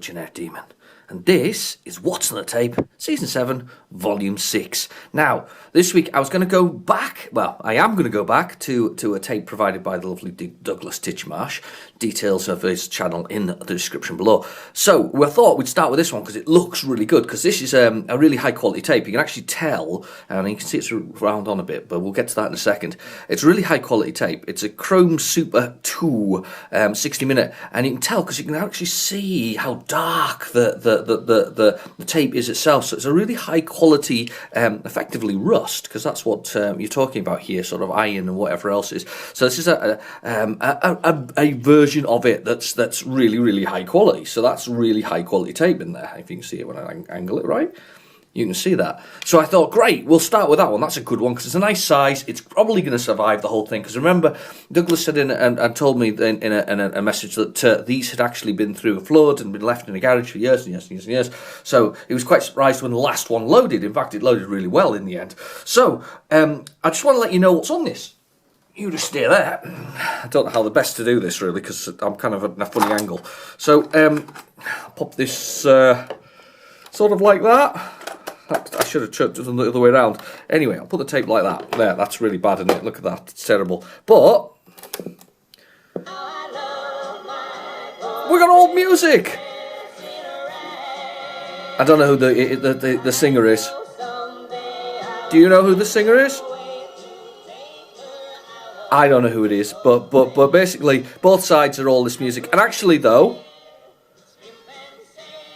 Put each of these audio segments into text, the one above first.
Generic Demon, and this is What's on the Tape, Season 7, Volume 6. Now, this week I was going to go back, I am going to go back to a tape provided by the lovely Douglas Titchmarsh. Details of his channel in the description below. So, we thought we'd start with this one because it looks really good, because this is a really high quality tape. You can actually tell, and you can see it's round on a bit, but we'll get to that in a second. It's a really high quality tape. It's a Chrome Super 2 60 minute, and you can tell because you can actually see how dark the tape is itself. So it's a really high quality, effectively rust, because that's what you're talking about here, sort of iron and whatever else is. So this is a version of it that's really high quality. So that's really high quality tape in there. If you can see it when I angle it right, you can see that. So I thought, great, we'll start with that one. That's a good one because it's a nice size. It's probably going to survive the whole thing. Because remember, Douglas said and told me in a message that these had actually been through a flood and been left in a garage for years and years and years and years. So he was quite surprised when the last one loaded. In fact, it loaded really well in the end. So I just want to let you know what's on this. You just stay there. I don't know how the best to do this really because I'm kind of at a funny angle. So I'll pop this sort of like that. I should have done the other way around. Anyway, I'll put the tape like that. There, that's really bad, isn't it? Look at that, it's terrible. But we got old music. I don't know who the singer is. Do you know who the singer is? I don't know who it is, but basically both sides are all this music. And actually though,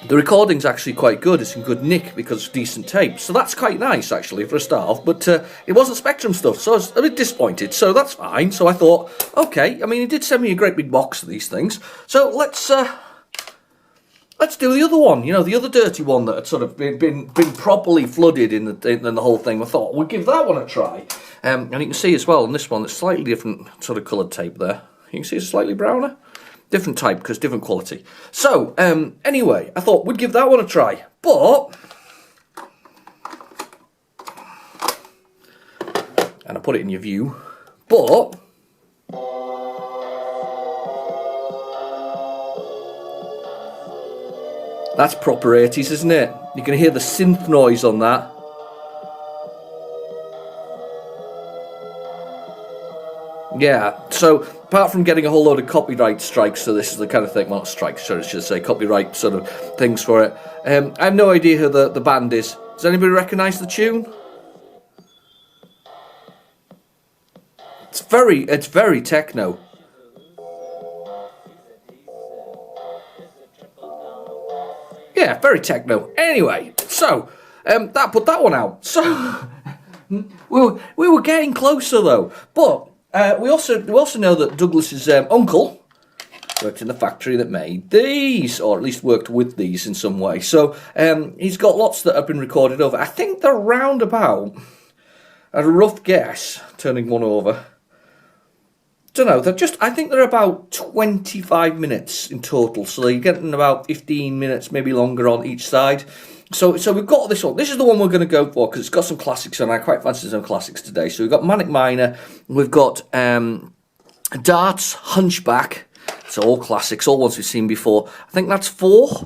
the recording's actually quite good. It's in good nick because it's decent tape. So that's quite nice actually for a start off. But it wasn't Spectrum stuff, so I was a bit disappointed. So that's fine. So I thought, okay, I mean he did send me a great big box of these things. So let's do the other one, you know, the other dirty one that had sort of been properly flooded in the whole thing. I thought we'll give that one a try. And you can see as well on this one, it's slightly different sort of coloured tape there. You can see it's slightly browner. Different type because different quality. So, anyway, I thought we'd give that one a try. But, and I put it in your view, but that's proper 80s, isn't it? You can hear the synth noise on that. Yeah, so apart from getting a whole load of copyright strikes, so this is the kind of thing, well, not strikes, I should say, copyright sort of things for it. I have no idea who the band is. Does anybody recognise the tune? It's very techno. Yeah, very techno. Anyway, so that put that one out. So we were getting closer though, but. We also know that Douglas's uncle worked in the factory that made these, or at least worked with these in some way. So he's got lots that have been recorded over. I think they're round about, at a rough guess, turning one over. Don't know. I think they're about 25 minutes in total. So you're getting about 15 minutes, maybe longer on each side. So we've got this one. This is the one we're going to go for because it's got some classics and I quite fancy some classics today. So we've got Manic Miner, we've got Darts, Hunchback. So all classics, all ones we've seen before. I think that's fourth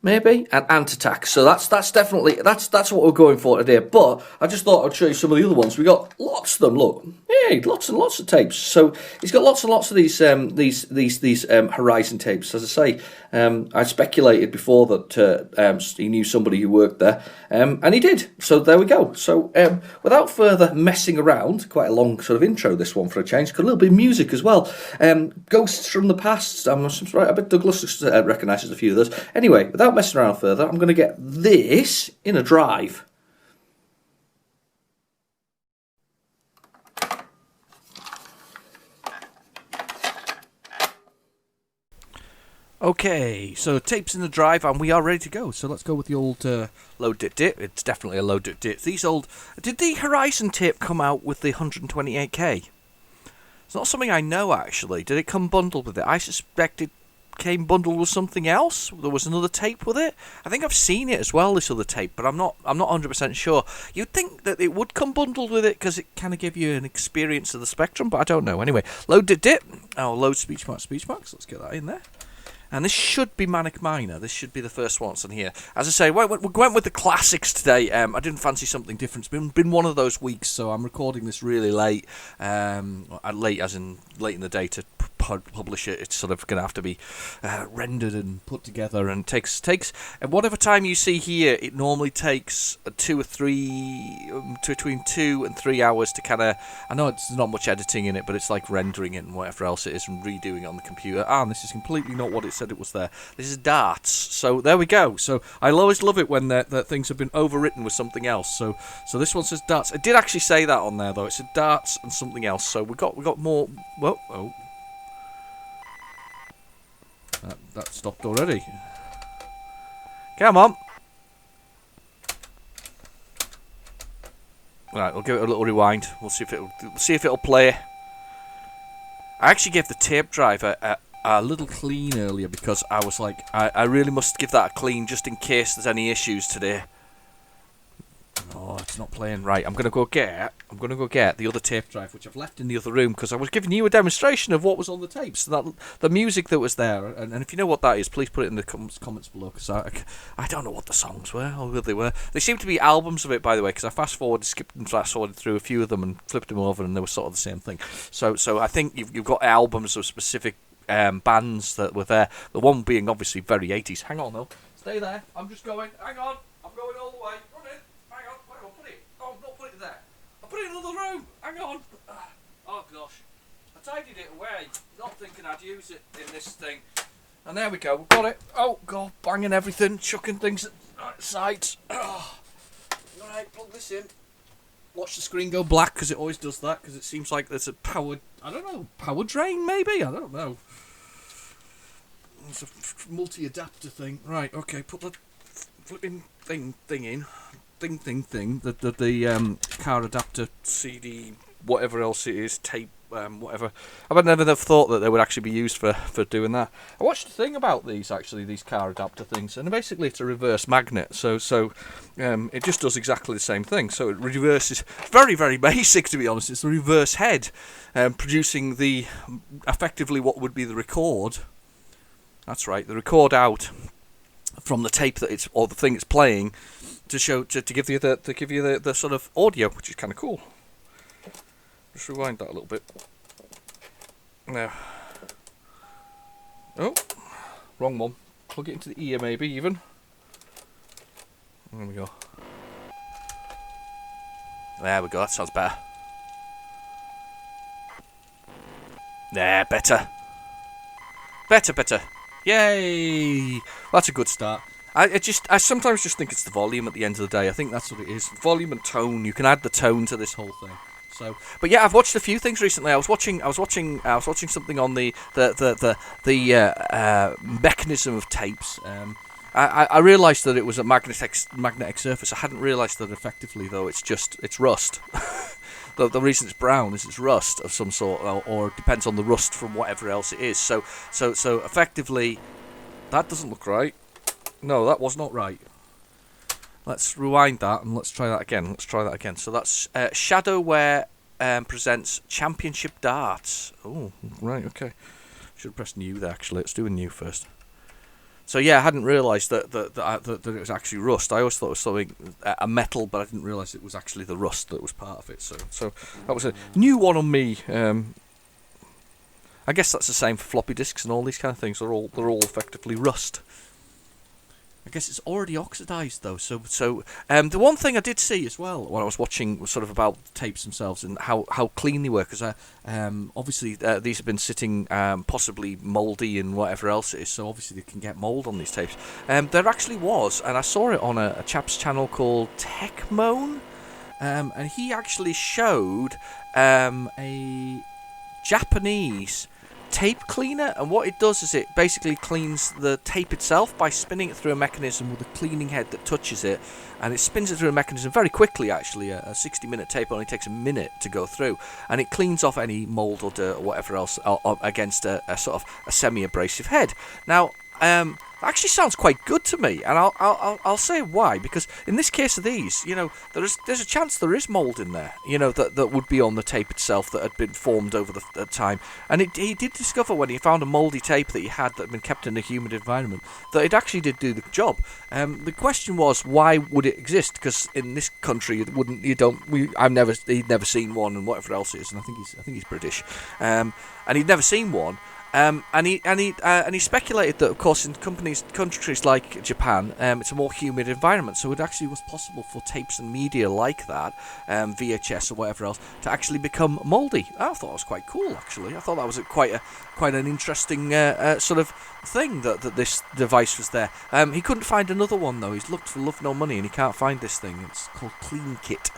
maybe, and Ant-Attack. So that's definitely that's what we're going for today. But I just thought I'd show you some of the other ones. We got lots of them. Look, hey, lots and lots of tapes. So he's got lots and lots of these Horizon tapes. As I say, I speculated before that he knew somebody who worked there, and he did. So there we go. So without further messing around, quite a long sort of intro this one for a change. Got a little bit of music as well. Ghosts from the Past. I bet Douglas recognises a few of those. Anyway, without messing around further, I'm going to get this in a drive. Okay, so tape's in the drive and we are ready to go. So let's go with the old load dip. It's definitely a load dip. These old... Did the Horizon tape come out with the 128K? It's not something I know actually. Did it come bundled with it? I suspect it came bundled with something else. There was another tape with it. I think I've seen it as well, this other tape, but I'm not 100% sure. You'd think that it would come bundled with it because it kind of give you an experience of the Spectrum, but I don't know. Anyway, load dip. Oh, load speech marks. Let's get that in there. And this should be Manic Miner. This should be the first one on here. As I say, we went with the classics today. I didn't fancy something different. It's been one of those weeks, so I'm recording this really late. Late as in late in the day to publish it. It's sort of going to have to be rendered and put together, and takes whatever time you see here. It normally takes between 2 and 3 hours to kind of. I know it's not much editing in it, but it's like rendering it and whatever else it is and redoing it on the computer. And this is completely not what it said it was there. This is darts. So there we go. So I always love it when that things have been overwritten with something else. So this one says darts. It did actually say that on there though. It said darts and something else. So we got more. Well, oh. That stopped already. Come on. Right, we'll give it a little rewind. We'll see if it'll play. I actually gave the tape driver a little clean earlier because I was like, I really must give that a clean just in case there's any issues today. Oh, it's not playing. Right, I'm gonna go get the other tape drive, which I've left in the other room because I was giving you a demonstration of what was on the tapes, the music that was there. And if you know what that is, please put it in the comments below because I don't know what the songs were or who they were. They seem to be albums of it, by the way, because I skipped and fast forwarded through a few of them and flipped them over, and they were sort of the same thing. So I think you've got albums of specific bands that were there. The one being obviously very 80s. Hang on though, stay there. I'm just going. Hang on, I'm going all the way. Put it in another room. Hang on. Oh gosh, I tidied it away, not thinking I'd use it in this thing. And there we go. We've got it. Oh god, banging everything, chucking things at sides. Alright, plug this in. Watch the screen go black because it always does that. Because it seems like there's a power drain maybe. I don't know. It's a multi-adapter thing. Right. Okay. Put the flipping thing in. Thing, the car adapter, CD, whatever else it is, tape, whatever. I would never have thought that they would actually be used for doing that. I watched a thing about these car adapter things, and basically it's a reverse magnet. So it just does exactly the same thing. So it reverses. Very very basic, to be honest. It's the reverse head, producing the effectively what would be the record. That's right, the record out from the tape that or the thing it's playing. To give you the sort of audio, which is kind of cool. Just rewind that a little bit. Now, oh, wrong one. Plug it into the ear, maybe even. There we go. There we go. That sounds better. There, better. Better. Yay! That's a good start. I sometimes just think it's the volume at the end of the day. I think that's what it is. Volume and tone. You can add the tone to this whole thing. So, but yeah, I've watched a few things recently. I was watching something on the mechanism of tapes. I realised that it was a magnetic surface. I hadn't realised that effectively though it's rust. The reason it's brown is it's rust of some sort, or it depends on the rust from whatever else it is. So effectively, that doesn't look right. No, that was not right. Let's rewind that and let's try that again. So that's Shadowware presents Championship Darts. Oh, right, okay. Should have pressed new there, actually. Let's do a new first. So yeah, I hadn't realised that it was actually rust. I always thought it was something, a metal, but I didn't realise it was actually the rust that was part of it. So that was a new one on me. I guess that's the same for floppy disks and all these kind of things. They're all effectively rust. I guess it's already oxidised though. So the one thing I did see as well when I was watching was sort of about the tapes themselves and how clean they were, because obviously these have been sitting possibly mouldy and whatever else it is. So obviously they can get mould on these tapes. There actually was, and I saw it on a chap's channel called Techmoan, and he actually showed a Japanese tape cleaner, and what it does is it basically cleans the tape itself by spinning it through a mechanism with a cleaning head that touches it, and it spins it through a mechanism very quickly. Actually, a 60-minute tape only takes a minute to go through, and it cleans off any mould or dirt or whatever else against a sort of a semi-abrasive head. Now, actually sounds quite good to me, and I'll say why. Because in this case of these, there's a chance there is mould in there, that would be on the tape itself that had been formed over the time. And he did discover when he found a mouldy tape that he had that had been kept in a humid environment that it actually did do the job. The question was, why would it exist? Because in this country, he'd never seen one, and whatever else it is, and I think he's British, and he'd never seen one. And he speculated that, of course, in countries like Japan, it's a more humid environment, so it actually was possible for tapes and media like that, VHS or whatever else, to actually become mouldy. I thought it was quite cool, actually. I thought that was quite an interesting sort of thing that this device was there. He couldn't find another one though. He's looked for love nor money, and he can't find this thing. It's called Clean Kit.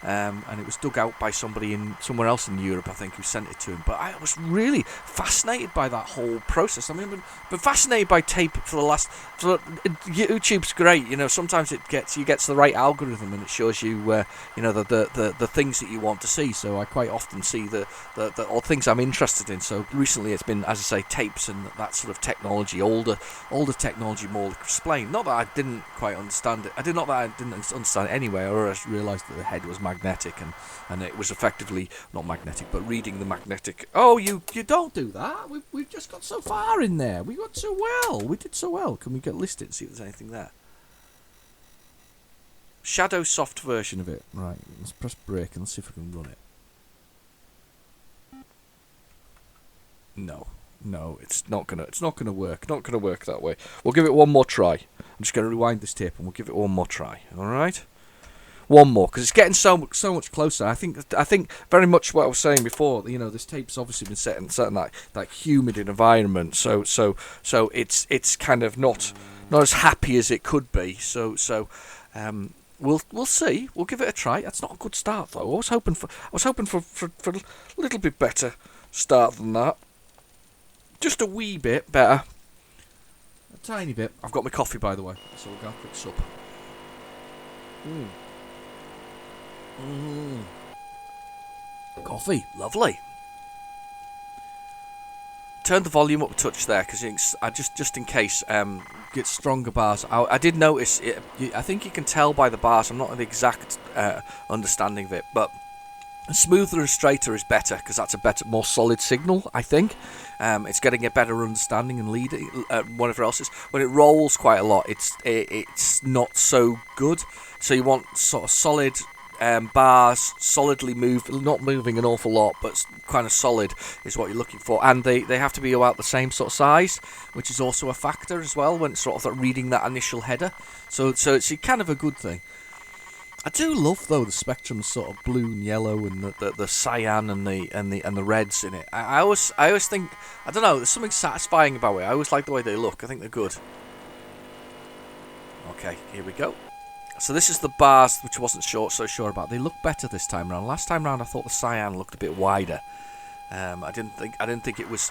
And it was dug out by somebody somewhere else in Europe, I think, who sent it to him. But I was really fascinated by that whole process. I mean, I've been fascinated by tape for the last. YouTube's great, Sometimes you get to the right algorithm and it shows you, the things that you want to see. So I quite often see the things I'm interested in. So recently, it's been, as I say, tapes and that sort of technology, older technology, more explained. Not that I didn't quite understand it. Not that I didn't understand it anyway, or I realised that the head was magnetic and it was effectively not magnetic, but reading the magnetic. Oh, you don't do that. We've just got so far in there. We got so well. We did so well. Can we get listed and see if there's anything there? Shadow soft version of it. Right. Let's press break and let's see if we can run it. No, it's not gonna work. Not gonna work that way. We'll give it one more try. I'm just gonna rewind this tape and we'll give it one more try. All right. One more, because it's getting so much closer. I think very much what I was saying before. This tape's obviously been set in that humid environment, so it's kind of not as happy as it could be. So we'll see. We'll give it a try. That's not a good start though. I was hoping for a little bit better start than that. Just a wee bit better. A tiny bit. I've got my coffee, by the way, so we'll go quick sup. Coffee, lovely. Turn the volume up a touch there, because I just in case get stronger bars. I did notice it. I think you can tell by the bars. I'm not the exact understanding of it, but smoother and straighter is better, because that's a more solid signal. I think it's getting a better understanding and leading. Whatever else is, when it rolls quite a lot, it's not so good. So you want sort of solid. Bars solidly not moving an awful lot, but kind of solid is what you're looking for, and they have to be about the same sort of size, which is also a factor as well when it's sort of like reading that initial header. So it's kind of a good thing. I do love though the spectrum, sort of blue and yellow, and the cyan and the reds in it. I always think, I don't know, there's something satisfying about it. I always like the way they look. I think they're good. Okay, here we go. So this is the bars, which I wasn't so sure about. They look better this time around. Last time round, I thought the cyan looked a bit wider. I don't think it was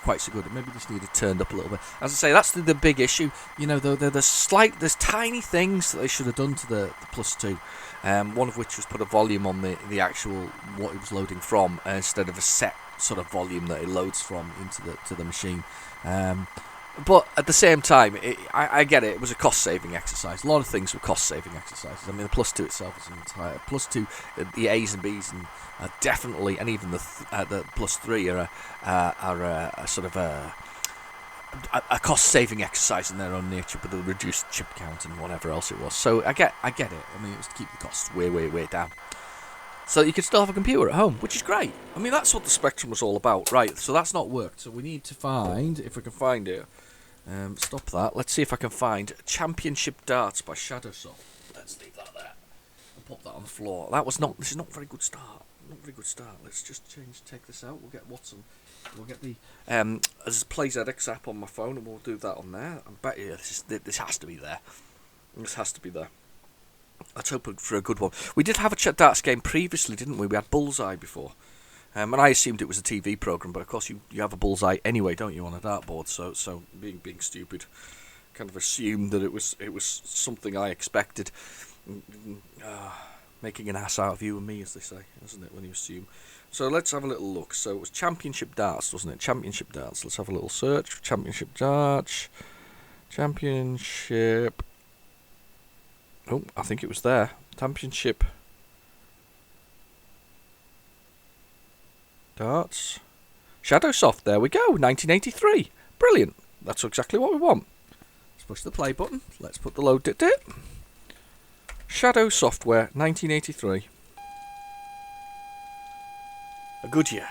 quite so good. It maybe just needed turned up a little bit. As I say, that's the big issue. There's tiny things that they should have done to the Plus 2. One of which was put a volume on the actual what it was loading from, instead of a set sort of volume that it loads from into the machine. But at the same time, I get it. It was a cost-saving exercise. A lot of things were cost-saving exercises. I mean, the Plus 2 itself is an entire Plus 2. The A's and B's and definitely, and even the Plus 3 are a sort of a a cost-saving exercise in their own nature, with the reduced chip count and whatever else it was. So I get it. I mean, it was to keep the costs way down, so you could still have a computer at home, which is great. I mean, that's what the Spectrum was all about, right? So that's not worked. So we need to find, if we can find it. Stop that. Let's see if I can find Championship Darts by Shadowsoft. Let's leave that there and pop that on the floor. This is not a very good start. Not a very good start. Let's just take this out. We'll get Watson. We'll get the there's a PlayZX app on my phone, and we'll do that on there. I bet you this has to be there. This has to be there. Let's hope for a good one. We did have a darts game previously, didn't we? We had Bullseye before. And I assumed it was a TV programme, but of course you have a bullseye anyway, don't you, on a dartboard? So being stupid, kind of assumed that it was something I expected. Making an ass out of you and me, as they say, isn't it, when you assume. So let's have a little look. So it was Championship Darts, wasn't it? Championship Darts. Let's have a little search. Championship Darts. Championship. Oh, I think it was there. Championship Darts. Shadowsoft, there we go. 1983. Brilliant. That's exactly what we want. Let's push the play button. Let's put the load dit. Shadow Software, 1983. A good year,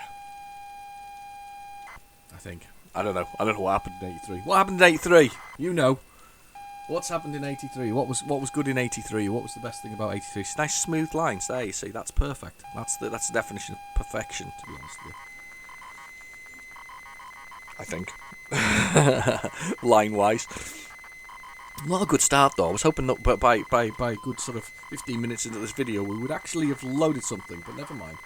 I think. I don't know what happened in 83. What happened in 83? You know. What's happened in 83? What was good in 83? What was the best thing about 83? It's nice smooth lines. There you see, that's perfect. That's the definition of perfection, to be honest with you. I think. Line-wise. Not a good start though. I was hoping that by good sort of 15 minutes into this video we would actually have loaded something, but never mind.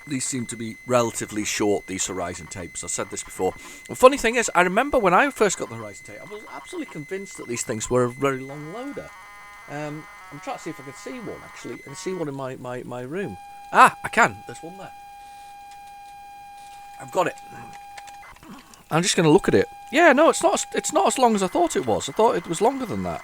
These seem to be relatively short, these Horizon tapes. I've said this before. The funny thing is, I remember when I first got the Horizon tape, I was absolutely convinced that these things were a very long loader. I'm trying to see if I can see one actually. I can see one in my room. Ah, I can. There's one there. I've got it. I'm just going to look at it. Yeah, no, it's not as long as I thought it was. I thought it was longer than that.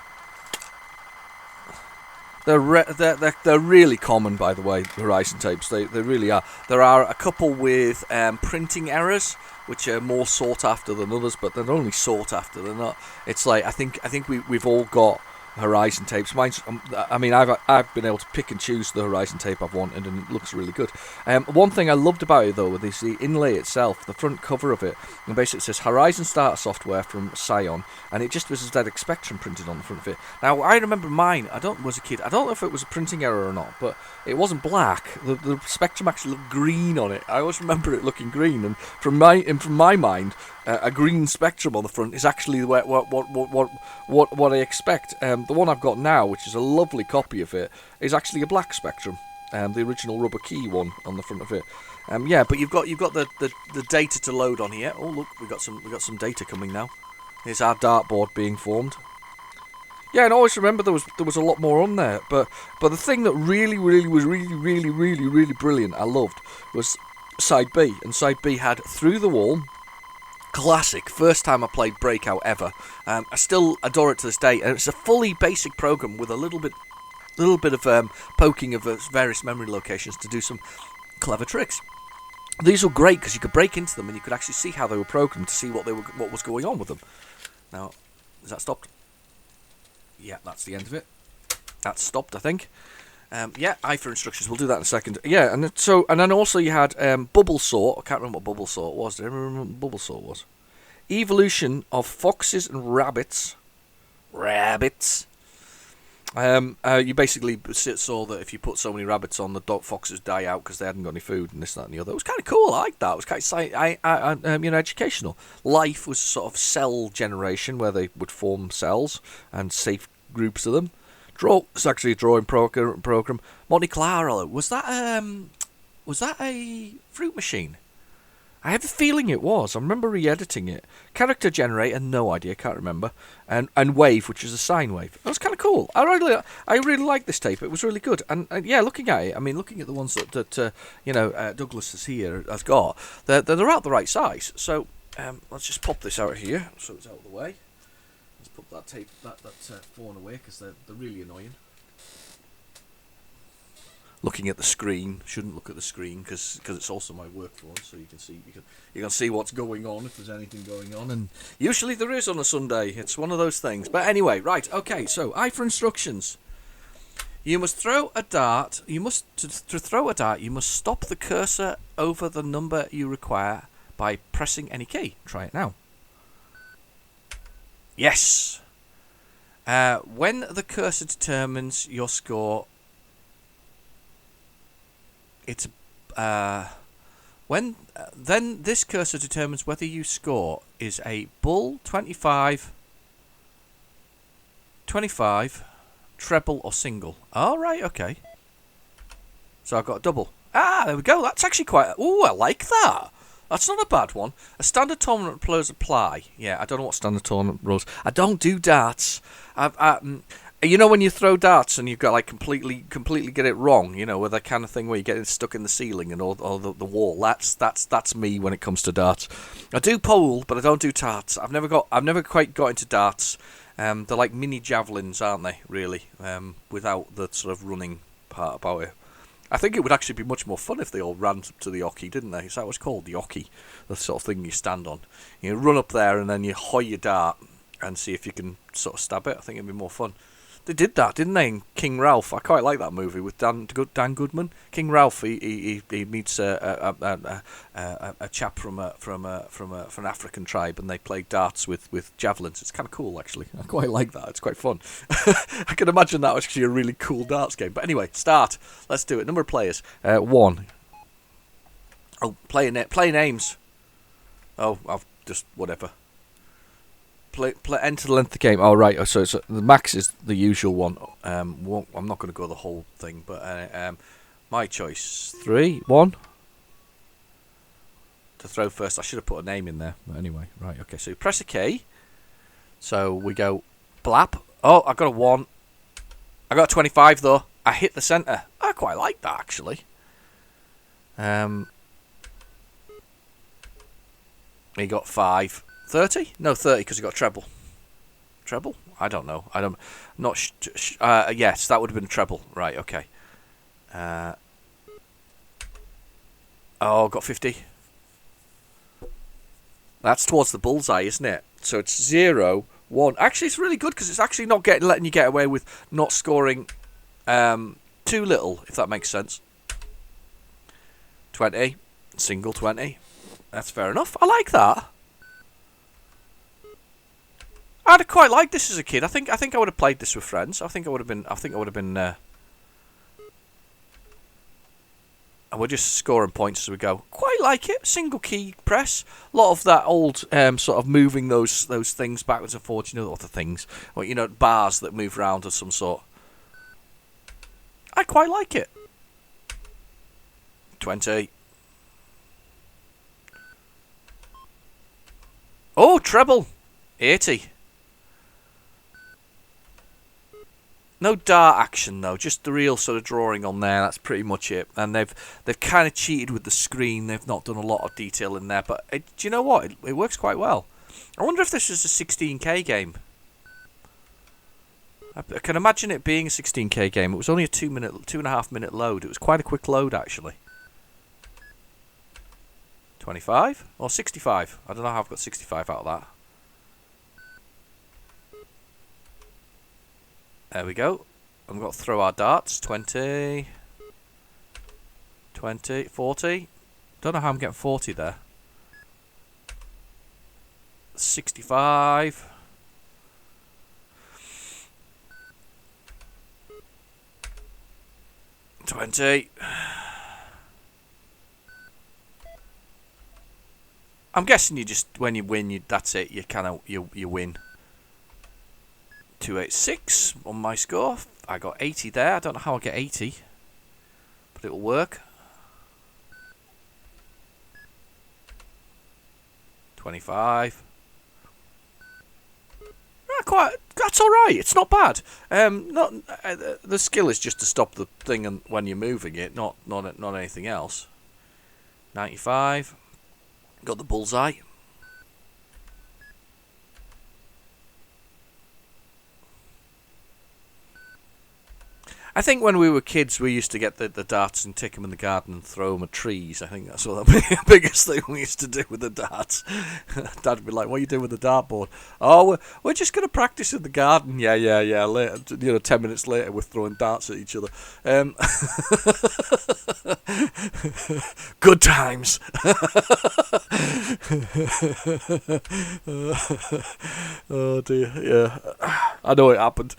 They're really common, by the way, Horizon tapes. They really are. There are a couple with printing errors, which are more sought after than others, but they're only sought after. They're not. It's like I think we've all got Horizon tapes. Mine's, I mean, I've been able to pick and choose the Horizon tape I've wanted, and it looks really good. One thing I loved about it though is the inlay itself, the front cover of it. And basically it says Horizon Starter Software from Scion, and it just was a ZX Spectrum printed on the front of it. Now I remember mine. Was a kid. I don't know if it was a printing error or not, but it wasn't black. The Spectrum actually looked green on it. I always remember it looking green, and from my mind, a green Spectrum on the front is actually what I expect. The one I've got now, which is a lovely copy of it, is actually a black Spectrum, the original rubber key one on the front of it. Yeah, but you've got the data to load on here. Oh look, we got some data coming now. Here's our dartboard being formed. Yeah, and I always remember there was a lot more on there. But the thing that really was really brilliant, I loved, was Side B, and Side B had Through the Wall. Classic, first time I played Breakout ever. I still adore it to this day, and it's a fully basic program with a little bit of poking of various memory locations to do some clever tricks. These were great because you could break into them and you could actually see how they were programmed to see what was going on with them. Now, is that stopped? Yeah, that's the end of it. That's stopped, I think. Yeah, I for instructions. We'll do that in a second. Yeah, and then also you had Bubble Sort. I can't remember what Bubble Sort was. Do you remember what Bubble Sort was? Evolution of Foxes and Rabbits. Rabbits. You basically saw that if you put so many rabbits on, the foxes die out because they hadn't got any food and this, that, and the other. It was kind of cool. I liked that. It was kind of educational. Life was sort of cell generation where they would form cells and safe groups of them. It's actually a drawing program. Monte Claro, was that a fruit machine? I have a feeling it was. I remember re-editing it. Character generator, no idea, can't remember. And wave, which is a sine wave. That was kind of cool. I really liked this tape. It was really good. And yeah, looking at it, I mean, looking at the ones that Douglas has got, they're about the right size. So let's just pop this out here, so it's out of the way. Let's put that tape, that phone away because they're really annoying. Looking at the screen, shouldn't look at the screen because it's also my work phone, so you can see what's going on if there's anything going on, and usually there is on a Sunday. It's one of those things. But anyway, right, okay. So for instructions. You must throw a dart. To throw a dart, you must stop the cursor over the number you require by pressing any key. Try it now. Yes. When the cursor determines your score, then this cursor determines whether you score is a bull, 25, treble or single. All right, okay. So I've got a double. Ah, there we go. That's actually quite. Ooh, I like that. That's not a bad one. A standard tournament players apply. Yeah, I don't know what standard tournament rules. I don't do darts. You know when you throw darts and you've got like completely get it wrong. You know, with that kind of thing where you get it stuck in the ceiling and or the wall. That's me when it comes to darts. I do pool, but I don't do darts. I've never quite got into darts. They're like mini javelins, aren't they? Really, without the sort of running part about it. I think it would actually be much more fun if they all ran to the hockey, didn't they? Is that what's called, the hockey? The sort of thing you stand on. You run up there and then you hoy your dart and see if you can sort of stab it. I think it'd be more fun. They did that, didn't they, in King Ralph? I quite like that movie with Dan Goodman. King Ralph, he meets a chap from an African tribe, and they play darts with javelins. It's kind of cool, actually. I quite like that. It's quite fun. I can imagine that was actually a really cool darts game. But anyway, start. Let's do it. Number of players. 1. Oh, play names. Oh, I've just whatever. Enter the length of the game. Oh, right. So the max is the usual one. I'm not going to go the whole thing, but my choice. 3, 1. To throw first. I should have put a name in there. But anyway, right. Okay. So you press a key. So we go blap. Oh, I got a 1. I got a 25 though. I hit the centre. I quite like that actually. He got 5. 30? No, 30 because he got treble. Treble? I don't know. Yes, that would have been treble. Right, okay. Got 50. That's towards the bullseye, isn't it? So it's 0, 1. Actually, it's really good because it's actually not letting you get away with not scoring too little, if that makes sense. 20. Single 20. That's fair enough. I like that. I'd quite like this as a kid. I think I would have played this with friends. I think I would have been. And we're just scoring points as we go. Quite like it. Single key press. A lot of that old sort of moving those things backwards and forwards. You know what the things, or bars that move around of some sort. I quite like it. 20. Oh, treble. 80. No dart action though, just the real sort of drawing on there. That's pretty much it. And they've kind of cheated with the screen. They've not done a lot of detail in there, but do you know what? It works quite well. I wonder if this is a 16K game. I can imagine it being a 16K game. It was only a 2.5 minute load. It was quite a quick load actually. 25 or 65? I don't know how I've got 65 out of that. There we go. I've got to throw our darts. 20. 20. 40. Don't know how I'm getting 40 there. 65. 20. I'm guessing you just, when you win, that's it. You win. 286 on my score. I got 80 there. I don't know how I get 80, but it'll work. 25. That's all right. It's not bad. The skill is just to stop the thing and when you're moving it, not anything else. 95. Got the bullseye. I think when we were kids, we used to get the darts and take them in the garden and throw them at trees. I think that's what the biggest thing we used to do with the darts. Dad would be like, "What are you doing with the dartboard?" "Oh, we're just going to practice in the garden." Yeah. Later, 10 minutes later, we're throwing darts at each other. Good times. Oh dear, yeah. I know it happened.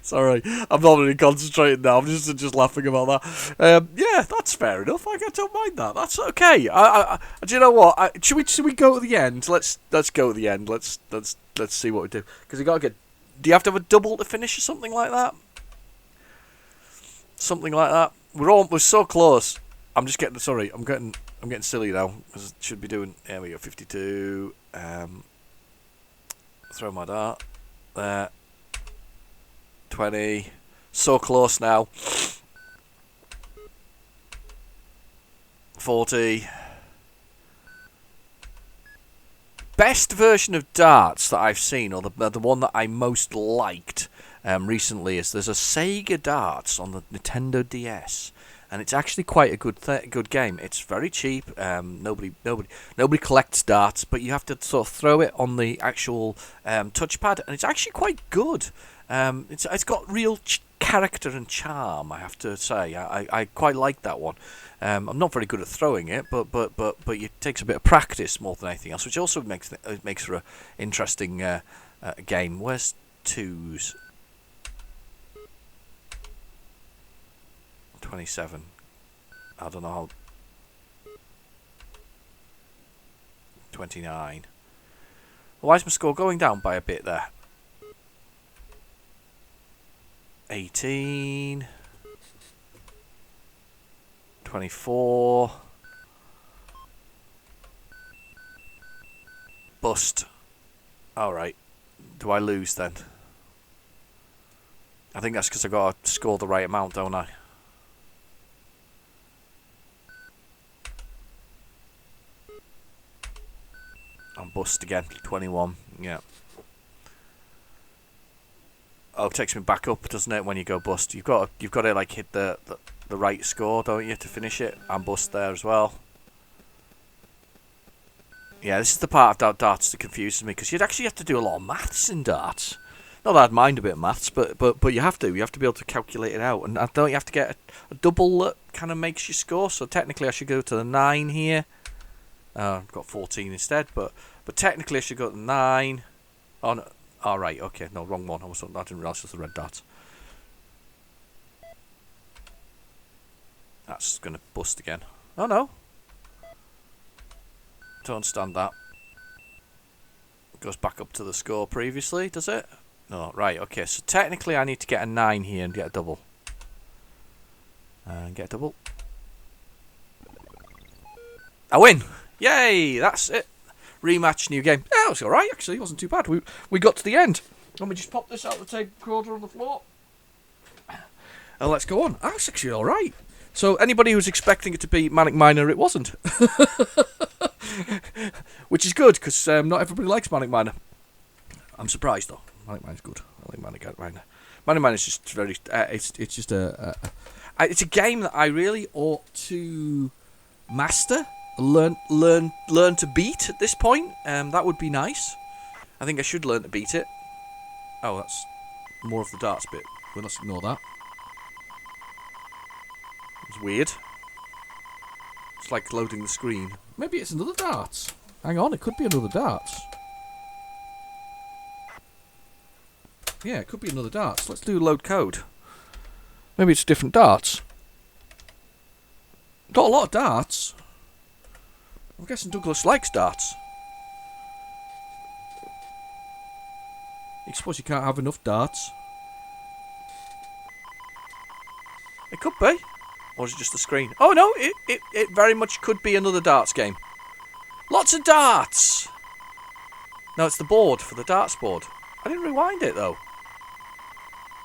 Sorry, I'm not really concentrating now. I'm just laughing about that. Yeah, that's fair enough. I don't mind that. That's okay. Do you know what? Should we go to the end? Let's go to the end. Let's see what we do. Because you got to get. Do you have to have a double to finish or something like that? Something like that. We're so close. I'm just getting sorry. I'm getting silly now because I should be doing. There we go. 52. Throw my dart there. 20. So close now. 40. Best version of darts that I've seen, or the one that I most liked recently, is there's a Sega darts on the Nintendo DS, and it's actually quite a good game. It's very cheap. Nobody collects darts, but you have to sort of throw it on the actual touchpad, and it's actually quite good. It's got real character and charm, I have to say. I quite like that one. I'm not very good at throwing it, but it takes a bit of practice more than anything else, which also makes for an interesting game. Where's twos? 27. I don't know how. 29. Why is my score going down by a bit there? 18. 24. Bust. Alright. Do I lose then? I think that's because I got to score the right amount, don't I? I'm bust again. 21. Yeah. Oh, it takes me back up, doesn't it, when you go bust? You've got to like hit the right score, don't you, to finish it? I'm bust there as well. Yeah, this is the part of darts that confuses me, because you'd actually have to do a lot of maths in darts. Not that I'd mind a bit of maths, but you have to be able to calculate it out, and don't you have to get a double that kind of makes you score? So technically, I should go to the 9 here. I've got 14 instead, but technically I should go to the 9. Oh no. Oh, right, okay, no, wrong one. I didn't realise it was the red dart. That's going to bust again. Oh, no. Don't understand that. Goes back up to the score previously, does it? No, right, okay, so technically I need to get a 9 here and get a double. And get a double. I win! Yay, that's it. Rematch, new game. Yeah, it was alright, actually. It wasn't too bad. We got to the end. Let me just pop this out the tape recorder on the floor. And let's go on. That's actually alright. So, anybody who's expecting it to be Manic Miner, it wasn't. Which is good, because not everybody likes Manic Miner. I'm surprised, though. Manic Miner's good. I like Manic Miner. Manic Miner's just very... it's just it's a game that I really ought to master. Learn to beat at this point. That would be nice. I think I should learn to beat it. Oh, that's more of the darts bit. Well, let's ignore that. It's weird. It's like loading the screen. Maybe it's another darts. Hang on, it could be another darts. Yeah, it could be another darts. Let's do load code. Maybe it's different darts. Got a lot of darts. I'm guessing Douglas likes darts. I suppose you can't have enough darts. It could be. Or is it just the screen? Oh no, it very much could be another darts game. Lots of darts! No, it's the board for the darts board. I didn't rewind it though.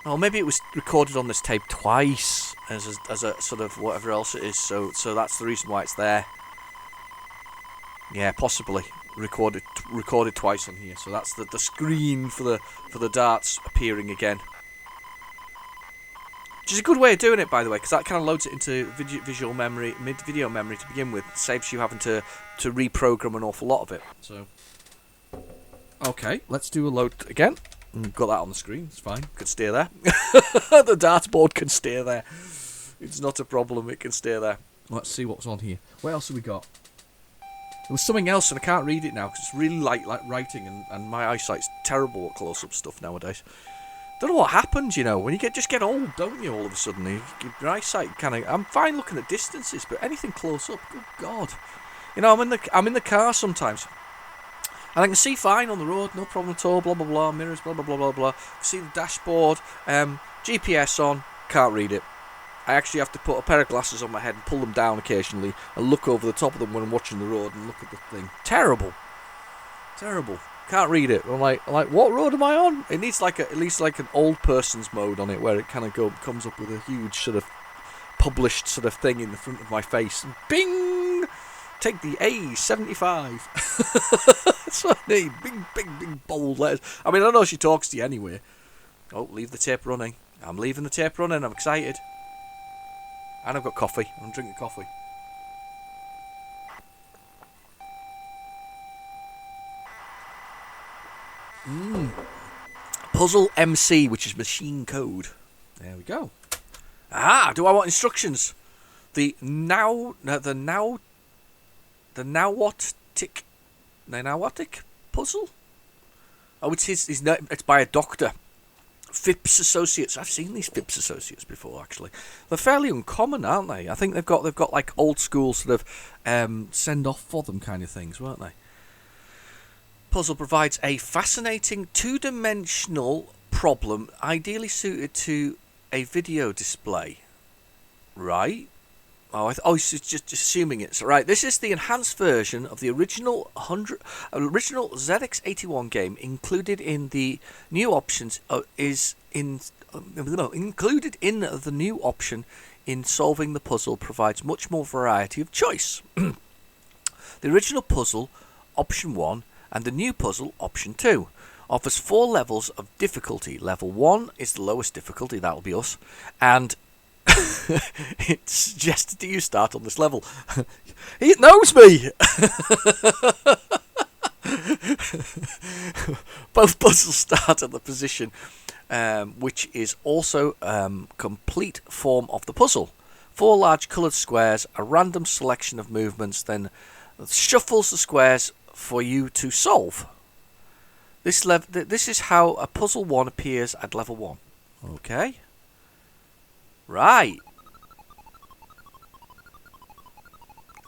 Oh, maybe it was recorded on this tape twice as a sort of whatever else it is. So that's the reason why it's there. Yeah, possibly recorded twice on here. So that's the screen for the darts appearing again. Which is a good way of doing it, by the way, because that kind of loads it into video memory to begin with. It saves you having to reprogram an awful lot of it. So, okay, let's do a load again. Got that on the screen. It's fine. Could steer there. The dartboard can steer there. It's not a problem. It can steer there. Let's see what's on here. What else have we got? There was something else, and I can't read it now because it's really like writing, and my eyesight's terrible at close-up stuff nowadays. Don't know what happens, you know, when you just get old, don't you? All of a sudden, your eyesight kind of. I'm fine looking at distances, but anything close up, good God, you know, I'm in the car sometimes, and I can see fine on the road, no problem at all. Blah blah blah, mirrors, blah blah blah blah blah. See the dashboard, GPS on, can't read it. I actually have to put a pair of glasses on my head and pull them down occasionally and look over the top of them when I'm watching the road and look at the thing. Terrible. Terrible. Can't read it. I'm like, what road am I on? It needs like at least like an old person's mode on it, where it kind of comes up with a huge sort of published sort of thing in the front of my face. And bing! Take the A75. That's what I need. Big, bold letters. I mean, I know she talks to you anyway. Oh, leave the tape running. I'm leaving the tape running. I'm excited. And I've got coffee. I'm drinking coffee. Puzzle MC, which is machine code. There we go. Ah, do I want instructions? The Nautic puzzle? Oh, it's by a doctor. Phipps Associates. I've seen these Phipps Associates before, actually. They're fairly uncommon, aren't they? I think they've got like old school sort of send off for them kind of things, weren't they? Puzzle provides a fascinating two-dimensional problem, ideally suited to a video display. Right? It's just assuming it's right. This is the enhanced version of the original ZX81 game. Included in the new options included in the new option in solving the puzzle provides much more variety of choice. The original puzzle, option 1, and the new puzzle, option 2, offers 4 levels of difficulty. Level 1 is the lowest difficulty, that'll be us, and it's suggested that you start on this level. It knows me! Both puzzles start at the position, which is also complete form of the puzzle. 4 large coloured squares, a random selection of movements, then shuffles the squares for you to solve. This is how a puzzle 1 appears at level 1. Okay. Right.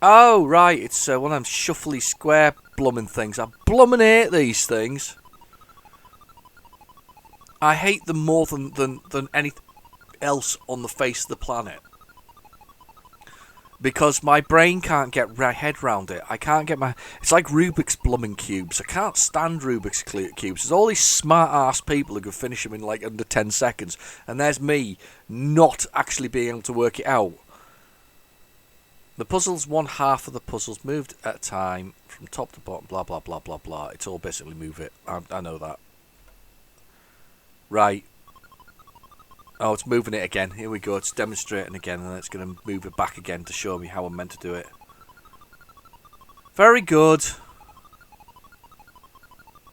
Oh, right. It's one of them shuffly square blummin' things. I blummin' hate these things. I hate them more than anything else on the face of the planet. Because my brain can't get my head round it. I can't get my... It's like Rubik's blooming cubes. I can't stand Rubik's cubes. There's all these smart-ass people who can finish them in like under 10 seconds. And there's me not actually being able to work it out. The puzzle's one half of the puzzle's moved at a time from top to bottom, blah, blah, blah, blah, blah. It's all basically move it. I know that. Right. Oh, it's moving it again. Here we go. It's demonstrating again, and then it's going to move it back again to show me how I'm meant to do it. Very good.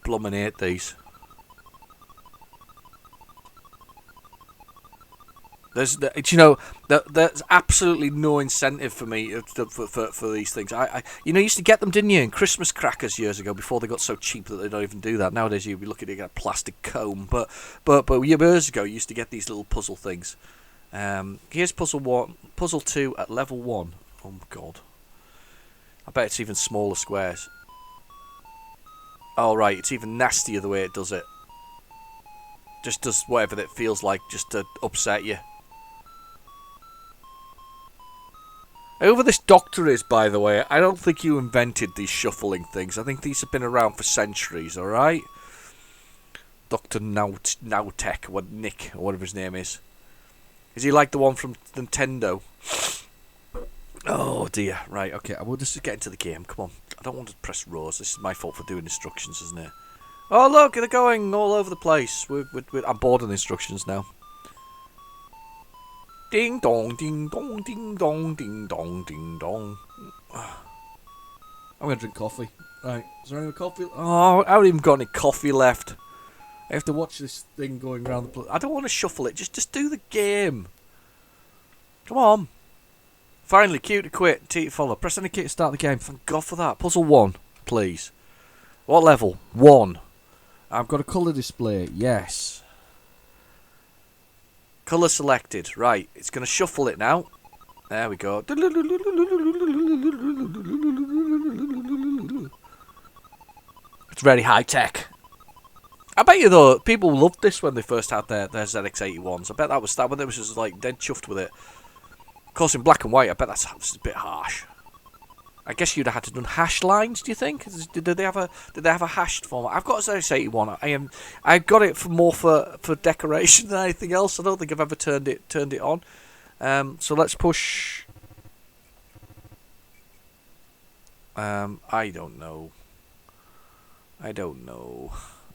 Blummin' hate these. There's absolutely no incentive for me for these things. You used to get them, didn't you, in Christmas crackers years ago before they got so cheap that they don't even do that. Nowadays you'd be looking to get a plastic comb, but years ago you used to get these little puzzle things. Here's puzzle 2 at level 1. Oh my god! I bet it's even smaller squares. Oh right, it's even nastier the way it does it. Just does whatever it feels like, just to upset you. Whoever this doctor is, by the way, I don't think you invented these shuffling things. I think these have been around for centuries, alright? Dr. Nautek, or Nick, or whatever his name is. Is he like the one from Nintendo? Oh dear. Right, okay, I will just get into the game. Come on. I don't want to press rows. This is my fault for doing instructions, isn't it? Oh look, they're going all over the place. I'm bored of the instructions now. Ding dong, ding dong, ding dong, ding dong, ding dong. I'm gonna drink coffee. Right, is there any coffee? Oh, I haven't even got any coffee left. I have to watch this thing going around the place. I don't want to shuffle it. Just do the game. Come on. Finally, Q to quit, T to follow. Press any key to start the game. Thank God for that. Puzzle 1, please. What level? 1. I've got a colour display. Yes. Colour selected. Right. It's going to shuffle it now. There we go. It's very high tech. I bet you though, people loved this when they first had their ZX81s. I bet that was when they was just like dead chuffed with it. Of course, in black and white, I bet that's a bit harsh. I guess you'd have had to done hashed lines. Do you think? Did they have a hashed format? I've got a ZX81. I got it for decoration than anything else. I don't think I've ever turned it on. So let's push. I don't know.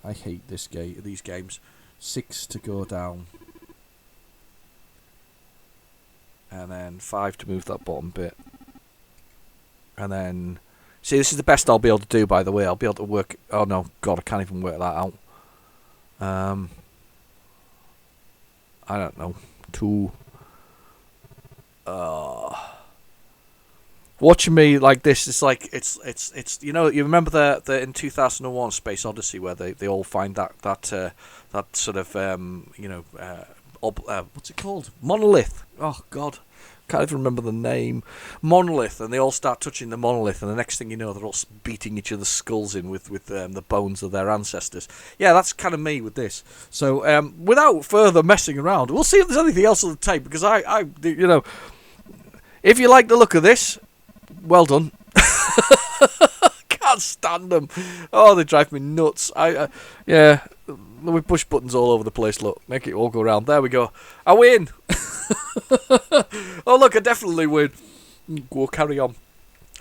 I hate these games. 6 to go down. And then 5 to move that bottom bit. And then... See, this is the best I'll be able to do, by the way. I'll be able to work... Oh, no. God, I can't even work that out. I don't know. 2... Watching me like this, it's like it's you know, you remember the in 2001 Space Odyssey where they all find that sort of what's it called, monolith. Oh God, can't even remember the name. Monolith, and they all start touching the monolith, and the next thing you know, they're all beating each other's skulls in with the bones of their ancestors. Yeah, that's kind of me with this. So without further messing around, we'll see if there's anything else on the tape, because I you know, if you like the look of this, well done. Can't stand them. Oh, they drive me nuts. Yeah, we push buttons all over the place. Look, make it all go round. There we go. I win. Oh look, I definitely win. We'll carry on.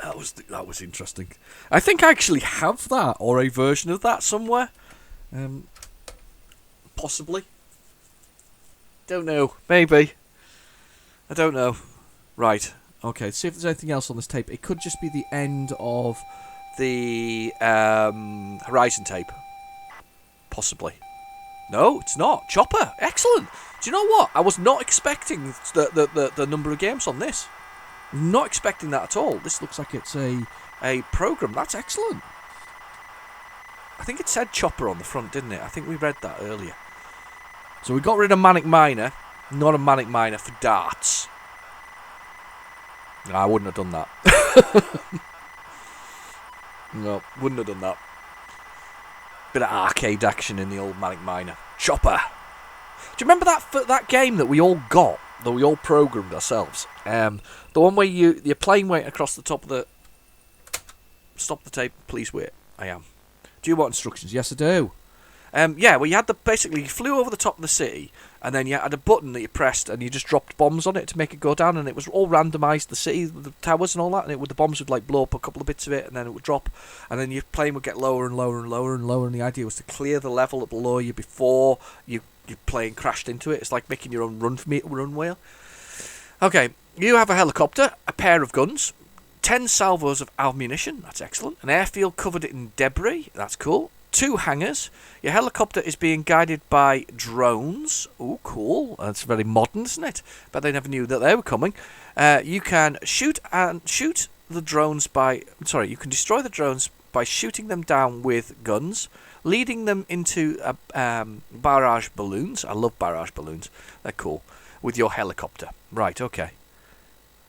That was interesting. I think I actually have that, or a version of that somewhere. Possibly. Don't know. Maybe. I don't know. Right. Okay, let's see if there's anything else on this tape. It could just be the end of the Horizon tape. Possibly. No, it's not. Chopper. Excellent. Do you know what? I was not expecting the number of games on this. Not expecting that at all. This looks like it's a program. That's excellent. I think it said Chopper on the front, didn't it? I think we read that earlier. So we got rid of Manic Miner. Not a Manic Miner for darts. No, I wouldn't have done that. No, wouldn't have done that. Bit of arcade action in the old Manic Miner. Chopper. Do you remember that game that we all got, that we all programmed ourselves? The one where your plane went across the top of the... Stop the tape, please wait. I am. Do you want instructions? Yes, I do. Yeah, well, you had basically you flew over the top of the city, and then you had a button that you pressed, and you just dropped bombs on it to make it go down, and it was all randomised, the city, the towers and all that, and the bombs would like blow up a couple of bits of it, and then it would drop, and then your plane would get lower and lower and lower and lower, and the idea was to clear the level below you before your plane crashed into it. It's like making your own run wheel. Okay, you have a helicopter, a pair of guns, 10 salvos of ammunition, that's excellent, an airfield covered in debris, that's cool, 2 hangars. Your helicopter is being guided by drones. Oh, cool. That's very modern, isn't it? But they never knew that they were coming. You can shoot the drones by... Sorry, you can destroy the drones by shooting them down with guns, leading them into barrage balloons. I love barrage balloons. They're cool. With your helicopter. Right, okay.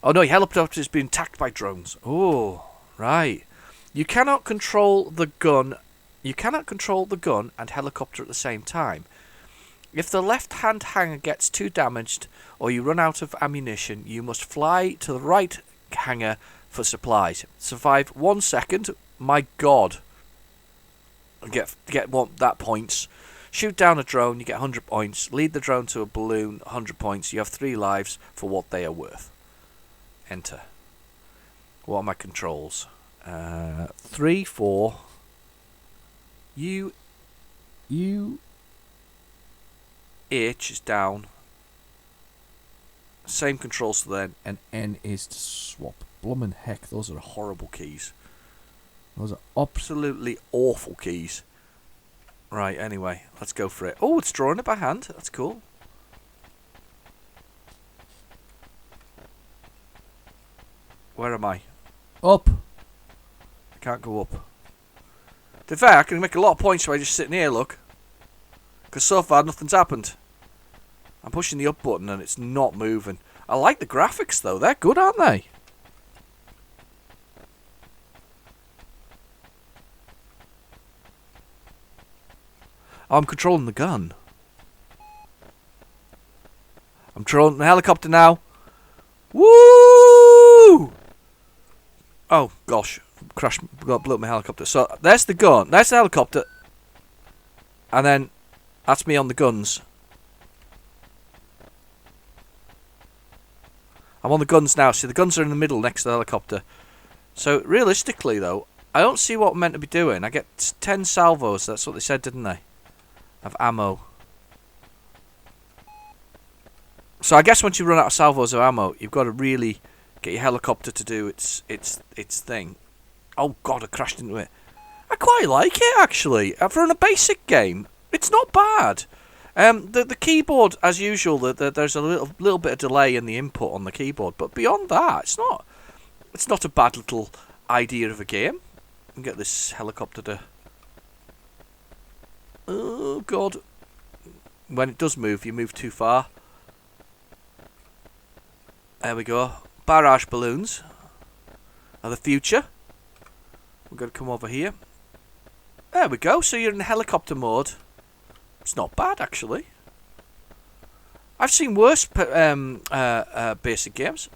Oh, no, your helicopter is being attacked by drones. Oh, right. You cannot control the gun... You cannot control the gun and helicopter at the same time. If the left-hand hangar gets too damaged or you run out of ammunition, you must fly to the right hangar for supplies. Survive 1 second. My God. Get that points. Shoot down a drone, you get 100 points. Lead the drone to a balloon, 100 points. You have 3 lives for what they are worth. Enter. What are my controls? 3, 4... H is down. Same controls to then, and N is to swap. Bloomin' heck, those are horrible keys. Those are absolutely awful keys. Right, anyway, let's go for it. Oh, it's drawing it by hand. That's cool. Where am I? Up. I can't go up. In fact, I can make a lot of points by just sitting here, look. Because so far, nothing's happened. I'm pushing the up button and it's not moving. I like the graphics, though. They're good, aren't they? Oh, I'm controlling the gun. I'm controlling the helicopter now. Woo! Oh gosh, crashed, blew up my helicopter. So there's the gun, there's the helicopter, and then that's me on the guns. I'm on the guns now. See, the guns are in the middle next to the helicopter. So realistically, though, I don't see what I'm meant to be doing. I get 10 salvos. That's what they said, didn't they? Of ammo. So I guess once you run out of salvos of ammo, you've got to really get your helicopter to do its thing. Oh god, I crashed into it. I quite like it actually. For a basic game, it's not bad. The keyboard, as usual, there's a little bit of delay in the input on the keyboard, but beyond that, it's not a bad little idea of a game. And get this helicopter to. Oh god! When it does move, you move too far. There we go. Barrage balloons are the future. We're going to come over here. There we go. So you're in helicopter mode. It's not bad, actually. I've seen worse basic games.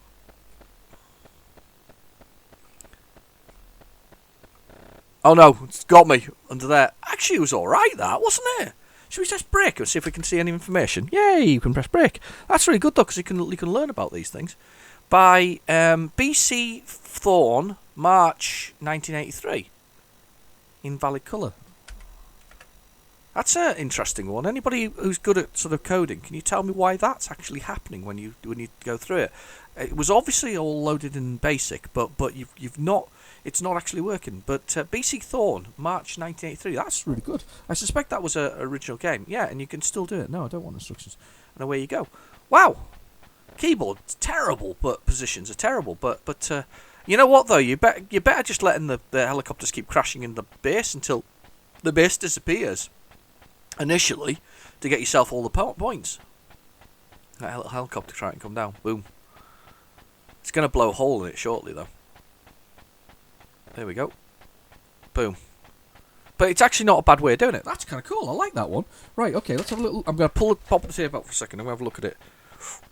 Oh no, it's got me under there. Actually, it was alright, that, wasn't it? Should we press break and see if we can see any information? Yay, you can press break. That's really good, though, because you can learn about these things. By BC Thorn, March 1983. In Valid Colour. That's an interesting one. Anybody who's good at sort of coding, can you tell me why that's actually happening when you go through it? It was obviously all loaded in BASIC, but you've not. It's not actually working. But BC Thorn, March 1983. That's really good. I suspect that was an original game. Yeah, and you can still do it. No, I don't want instructions. And away you go. Wow. Keyboard's terrible, but positions are terrible. But you know what though? You better just letting the helicopters keep crashing in the base until the base disappears. Initially, to get yourself all the points. That helicopter trying to come down. Boom. It's going to blow a hole in it shortly, though. There we go. Boom. But it's actually not a bad way of doing it. That's kind of cool. I like that one. Right, okay, let's have a little. I'm going to pop the tape out for a second and we'll have a look at it.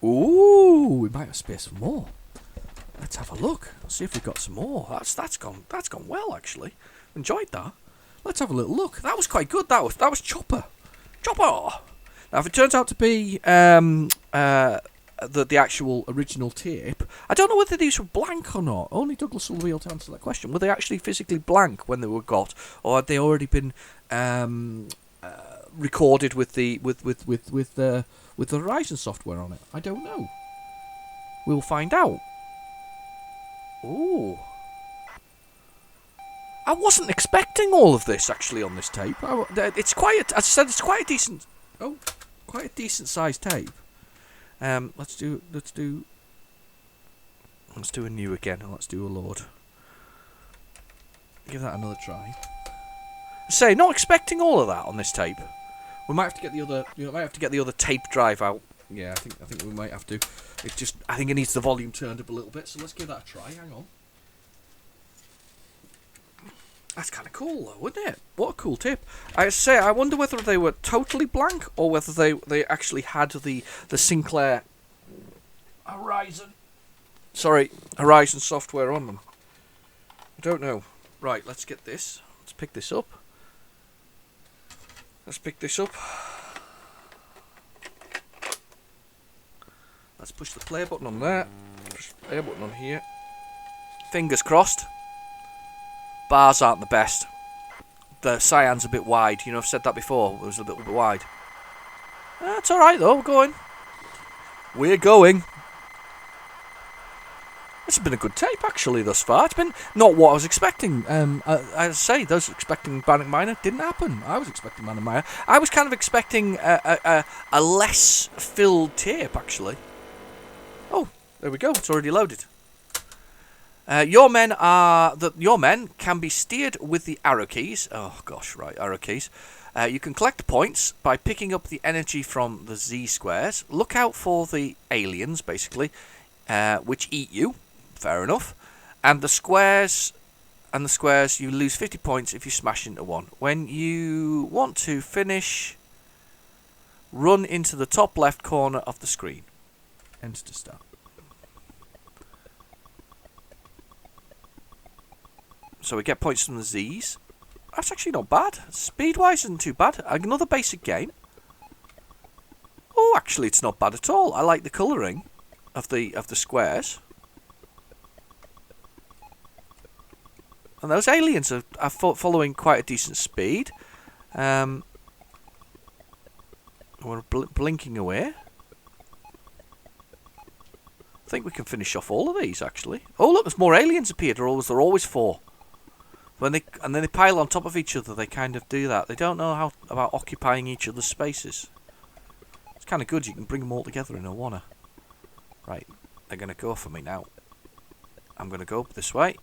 Ooh, we might have space for more. Let's have a look. Let's see if we've got some more. That's gone well, actually. Enjoyed that. Let's have a little look. That was quite good. That was Chopper. Chopper! Now, if it turns out to be the actual original tape, I don't know whether these were blank or not. Only Douglas will be able to answer that question. Were they actually physically blank when they were got, or had they already been recorded with the Horizon software on it? I don't know. We'll find out. Ooh. I wasn't expecting all of this actually on this tape. It's quite, as I said, it's quite a decent, quite a decent sized tape. Let's do a new again, and let's do a load. Give that another try. Say, not expecting all of that on this tape. We might have to get the other, might have to get the other tape drive out. Yeah, I think we might have to. I think it needs the volume turned up a little bit. So let's give that a try. Hang on. That's kind of cool, though, isn't it? What a cool tip. I wonder whether they were totally blank or whether they actually had the Sinclair Horizon software on them. I don't know. Right, let's get this. Let's pick this up. Let's push the play button on there. Push the play button on here. Fingers crossed. Bars aren't the best. The cyan's a bit wide. I've said that before. It was a little bit wide. That's alright though, we're going. It's been a good tape actually thus far. It's been not what I was expecting. I say, those expecting Manic Miner didn't happen. I was expecting Manic Miner. I was kind of expecting a less filled tape actually. Oh, there we go. It's already loaded. Your men can be steered with the arrow keys. Oh gosh, right, arrow keys. You can collect points by picking up the energy from the Z squares. Look out for the aliens, basically, which eat you. Fair enough. And the squares, you lose 50 points if you smash into one. When you want to finish, run into the top left corner of the screen. Enter to start. So we get points from the Z's. That's actually not bad. Speed-wise isn't too bad. Another basic game. Oh, actually, it's not bad at all. I like the colouring of the squares. And those aliens are following quite a decent speed. We're blinking away. I think we can finish off all of these, actually. Oh, look, there's more aliens appeared. There are always 4. And then they pile on top of each other. They kind of do that. They don't know about occupying each other's spaces. It's kind of good. You can bring them all together in a wanna. Right, they're going to go for me now. I'm going to go up this way.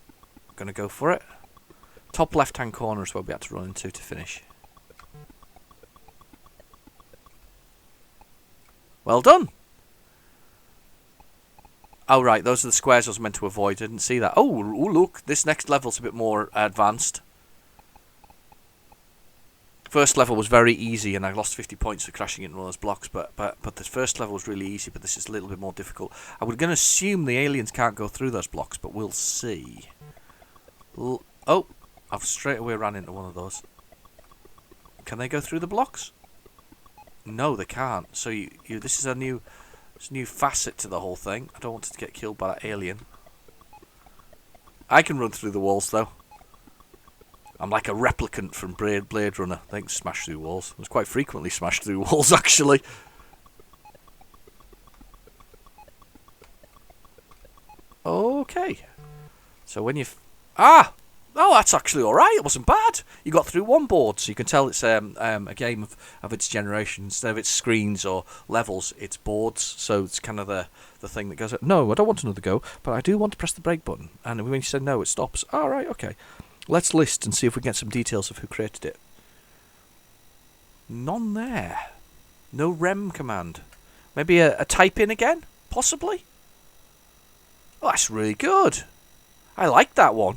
I'm going to go for it. Top left-hand corner is where we had to run into to finish. Well done. Oh, right, those are the squares I was meant to avoid. I didn't see that. Oh, look, this next level's a bit more advanced. First level was very easy, and I lost 50 points for crashing into one of those blocks, but the first level was really easy, but this is a little bit more difficult. I was going to assume the aliens can't go through those blocks, but we'll see. Oh, I've straight away ran into one of those. Can they go through the blocks? No, they can't. So this is a new facet to the whole thing. I don't want to get killed by that alien. I can run through the walls, though. I'm like a replicant from Blade Runner. I think smash through walls. I was quite frequently smashed through walls, actually. Okay. So when you... Oh, that's actually alright. It wasn't bad. You got through one board, so you can tell it's a game of its generation. Instead of its screens or levels, it's boards. So it's kind of the thing that goes, no, I don't want another go, but I do want to press the break button. And when you say no, it stops. All right, okay. Let's list and see if we can get some details of who created it. None there. No rem command. Maybe a type in again? Possibly? Oh, that's really good. I liked that one.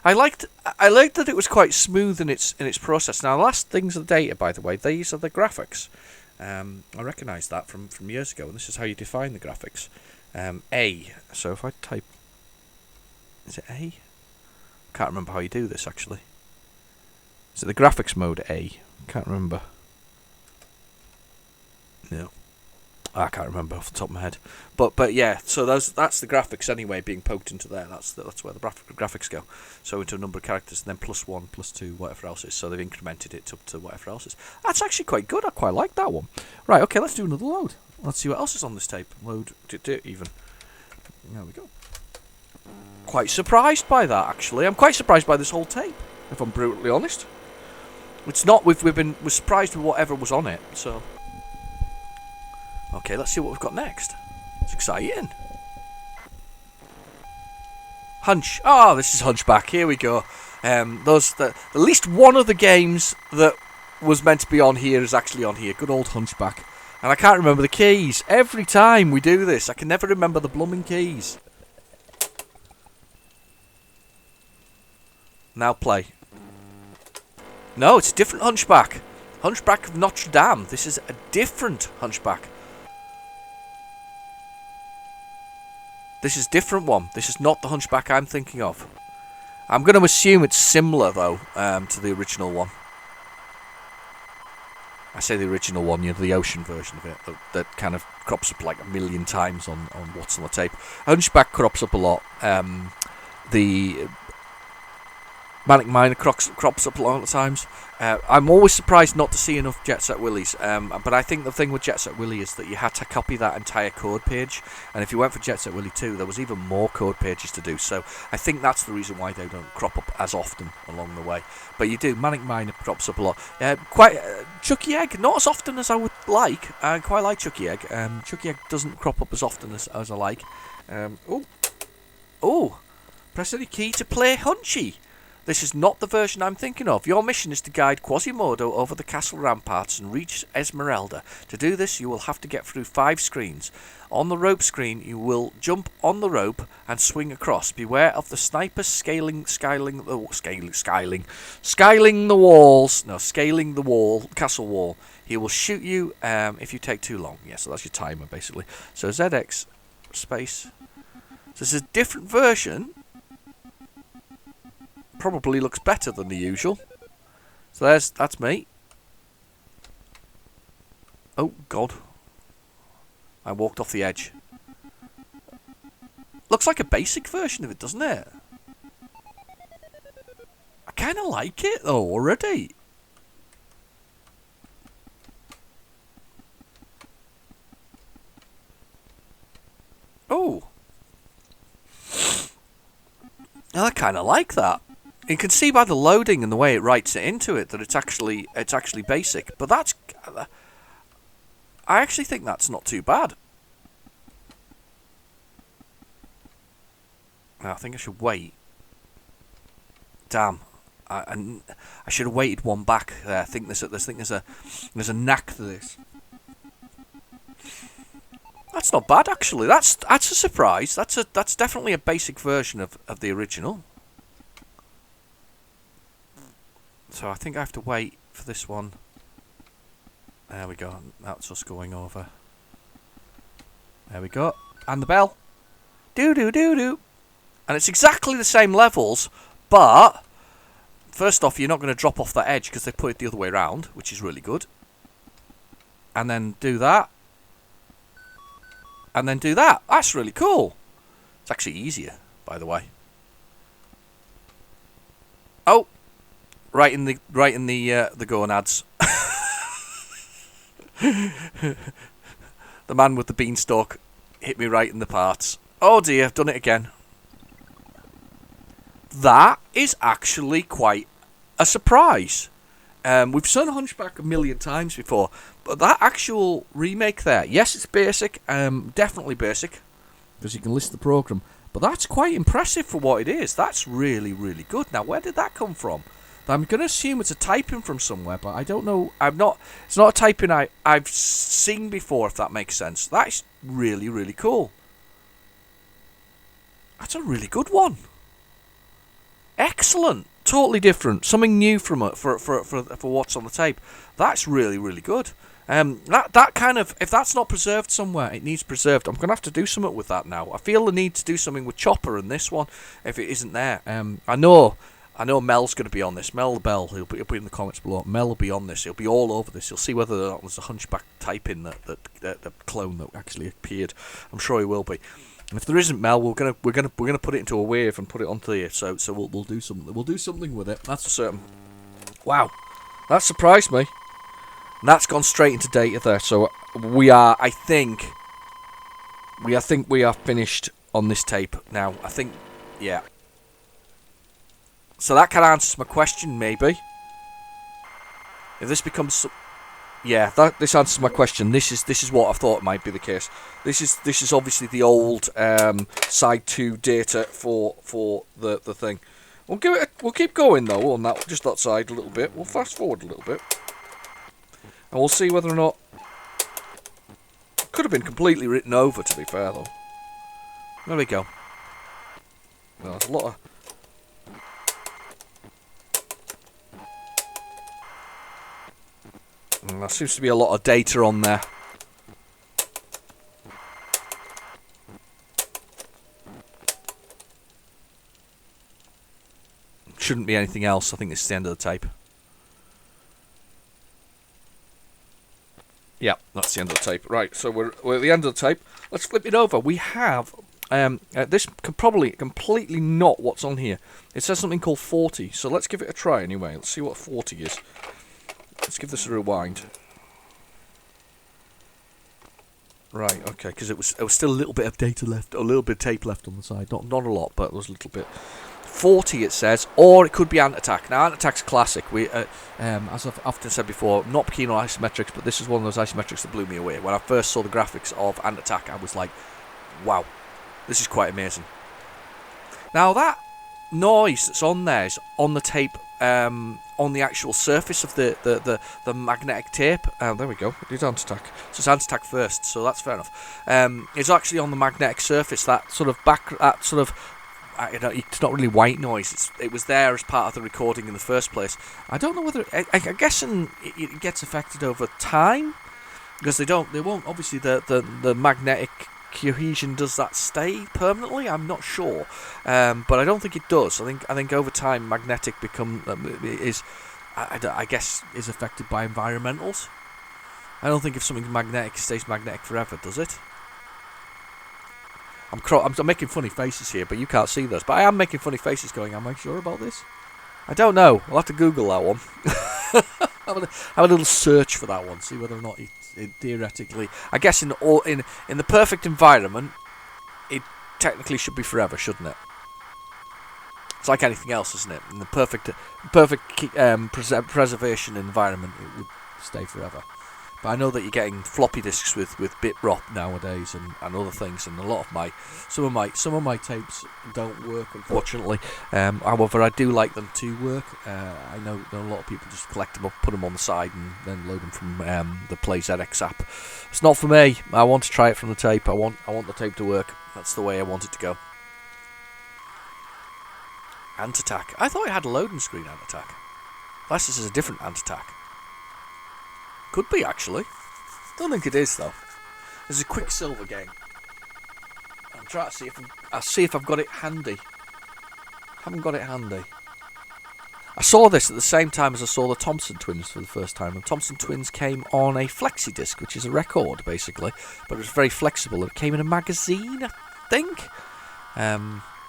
I liked that it was quite smooth in its process. Now, the last things of the data, by the way, these are the graphics. I recognise that from years ago, and this is how you define the graphics. A. So if I type, is it A? Can't remember how you do this actually. Is it the graphics mode A? Can't remember. No. I can't remember off the top of my head, but yeah. So that's the graphics anyway being poked into there. That's where the graphics go. So into a number of characters, and then +1, +2, whatever else is. So they've incremented it up to whatever else is. That's actually quite good. I quite like that one. Right. Okay. Let's do another load. Let's see what else is on this tape. Load even. There we go. Quite surprised by that actually. I'm quite surprised by this whole tape. If I'm brutally honest, it's not. We're surprised with whatever was on it. So. Okay, let's see what we've got next. It's exciting. Hunch. Oh, this is Hunchback. Here we go. At least one of the games that was meant to be on here is actually on here. Good old Hunchback. And I can't remember the keys. Every time we do this, I can never remember the blooming keys. Now play. No, it's a different Hunchback. Hunchback of Notre Dame. This is a different Hunchback. This is a different one. This is not the Hunchback I'm thinking of. I'm going to assume it's similar, though, to the original one. I say the original one, the ocean version of it, that kind of crops up like a million times on what's on the tape. Hunchback crops up a lot. The Manic Miner crops up a lot of times. I'm always surprised not to see enough Jet Set Willies, but I think the thing with Jet Set Willy is that you had to copy that entire code page, and if you went for Jet Set Willy 2, there was even more code pages to do, so I think that's the reason why they don't crop up as often along the way. But you do, Manic Miner crops up a lot. Chucky Egg, not as often as I would like. I quite like Chucky Egg. Chucky Egg doesn't crop up as often as I like. Press any key to play Hunchy. This is not the version I'm thinking of. Your mission is to guide Quasimodo over the castle ramparts and reach Esmeralda. To do this, you will have to get through 5 screens. On the rope screen, you will jump on the rope and swing across. Beware of the snipers scaling the castle wall. He will shoot you if you take too long. Yeah, so that's your timer, basically. So ZX space. So this is a different version. probably looks better than the usual. So that's me. Oh, God. I walked off the edge. Looks like a basic version of it, doesn't it? I kind of like it, though, already. Oh. I kind of like that. You can see by the loading and the way it writes it into it that it's actually basic. But that's... I actually think that's not too bad. I think I should wait. Damn, I should have waited one back there. I think there's a knack to this. That's not bad actually. That's a surprise. That's definitely a basic version of the original. So I think I have to wait for this one. There we go. That's us going over. There we go. And the bell. Do. And it's exactly the same levels, but first off, you're not going to drop off that edge because they put it the other way around, which is really good. And then do that. And then do that. That's really cool. It's actually easier, by the way. Oh, right in the gonads. The man with the beanstalk hit me right in the parts. Oh dear, I've done it again. That is actually quite a surprise. We've seen Hunchback a million times before, but that actual remake there, yes, it's basic, definitely basic, because you can list the program, but that's quite impressive for what it is. That's really, really good. Now, where did that come from? I'm going to assume it's a typing from somewhere, but I don't know. It's not a typing I've seen before, if that makes sense. That is really, really cool. That's a really good one. Excellent. Totally different. Something new from it for what's on the tape. That's really, really good. That kind of, if that's not preserved somewhere, it needs preserved. I'm gonna have to do something with that now. I feel the need to do something with Chopper and this one if it isn't there. I know Mel's gonna be on this. Mel the Bell. He'll be in the comments below. Mel will be on this. He'll be all over this. He'll see whether or not there's a Hunchback type-in that clone that actually appeared. I'm sure he will be. And if there isn't, Mel, we're gonna put it into a wave and put it onto here. So we'll do something. We'll do something with it. That's for certain. Wow, that surprised me. And that's gone straight into data there. So we are, I think we are finished on this tape now. I think, yeah. So that kind of answers my question, maybe. If this becomes, yeah, this answers my question. This is what I thought might be the case. This is obviously the old side 2 data for the thing. We'll keep going though on that, just that side a little bit. We'll fast forward a little bit, and we'll see whether or not it could have been completely written over. To be fair though, there we go. Well, there's a lot of. There seems to be a lot of data on there. Shouldn't be anything else. I think this is the end of the tape. Yeah, that's the end of the tape. Right, so we're at the end of the tape. Let's flip it over. We have this probably completely not what's on here. It says something called 40. So let's give it a try anyway. Let's see what 40 is. Let's give this a rewind. Right, okay, because it was still a little bit of data left, a little bit of tape left on the side. Not a lot, but there was a little bit. 40 it says, or it could be Ant Attack. Now Ant Attack's classic. We, as I've often said before, I'm not keen on isometrics, but this is one of those isometrics that blew me away. When I first saw the graphics of Ant Attack, I was like, wow, this is quite amazing. Now that noise that's on there is on the tape. On the actual surface of the magnetic tape. There we go. It is Ant Attack. So it's Ant Attack first, so that's fair enough. It's actually on the magnetic surface. That sort of it's not really white noise. It was there as part of the recording in the first place. I don't know whether I'm guessing it gets affected over time because they won't obviously the magnetic cohesion, does that stay permanently? I'm not sure, but I don't think it does. I think over time magnetic I guess is affected by environmentals. I don't think if something's magnetic, it stays magnetic forever, does it? I'm making funny faces here, but you can't see those. But I am making funny faces going, am I sure about this? I don't know. I'll have to Google that one. have a little search for that one, see whether or not it theoretically... I guess in the perfect environment, it technically should be forever, shouldn't it? It's like anything else, isn't it? In the perfect preservation environment, it would stay forever. But I know that you're getting floppy disks with bit rot nowadays and other things, and some of my tapes don't work, unfortunately. However, I do like them to work. I know that a lot of people just collect them up, put them on the side, and then load them from the PlayZX app. It's not for me. I want to try it from the tape. I want the tape to work. That's the way I want it to go. Ant-Attack. I thought it had a loading screen, Ant-Attack. Unless this is a different Ant-Attack. Could be, actually. Don't think it is, though. There's a Quicksilver game. I'm trying to see if I've got it handy. Haven't got it handy. I saw this at the same time as I saw the Thompson twins for the first time. The Thompson twins came on a flexi disc, which is a record, basically. But it was very flexible. It came in a magazine, I think.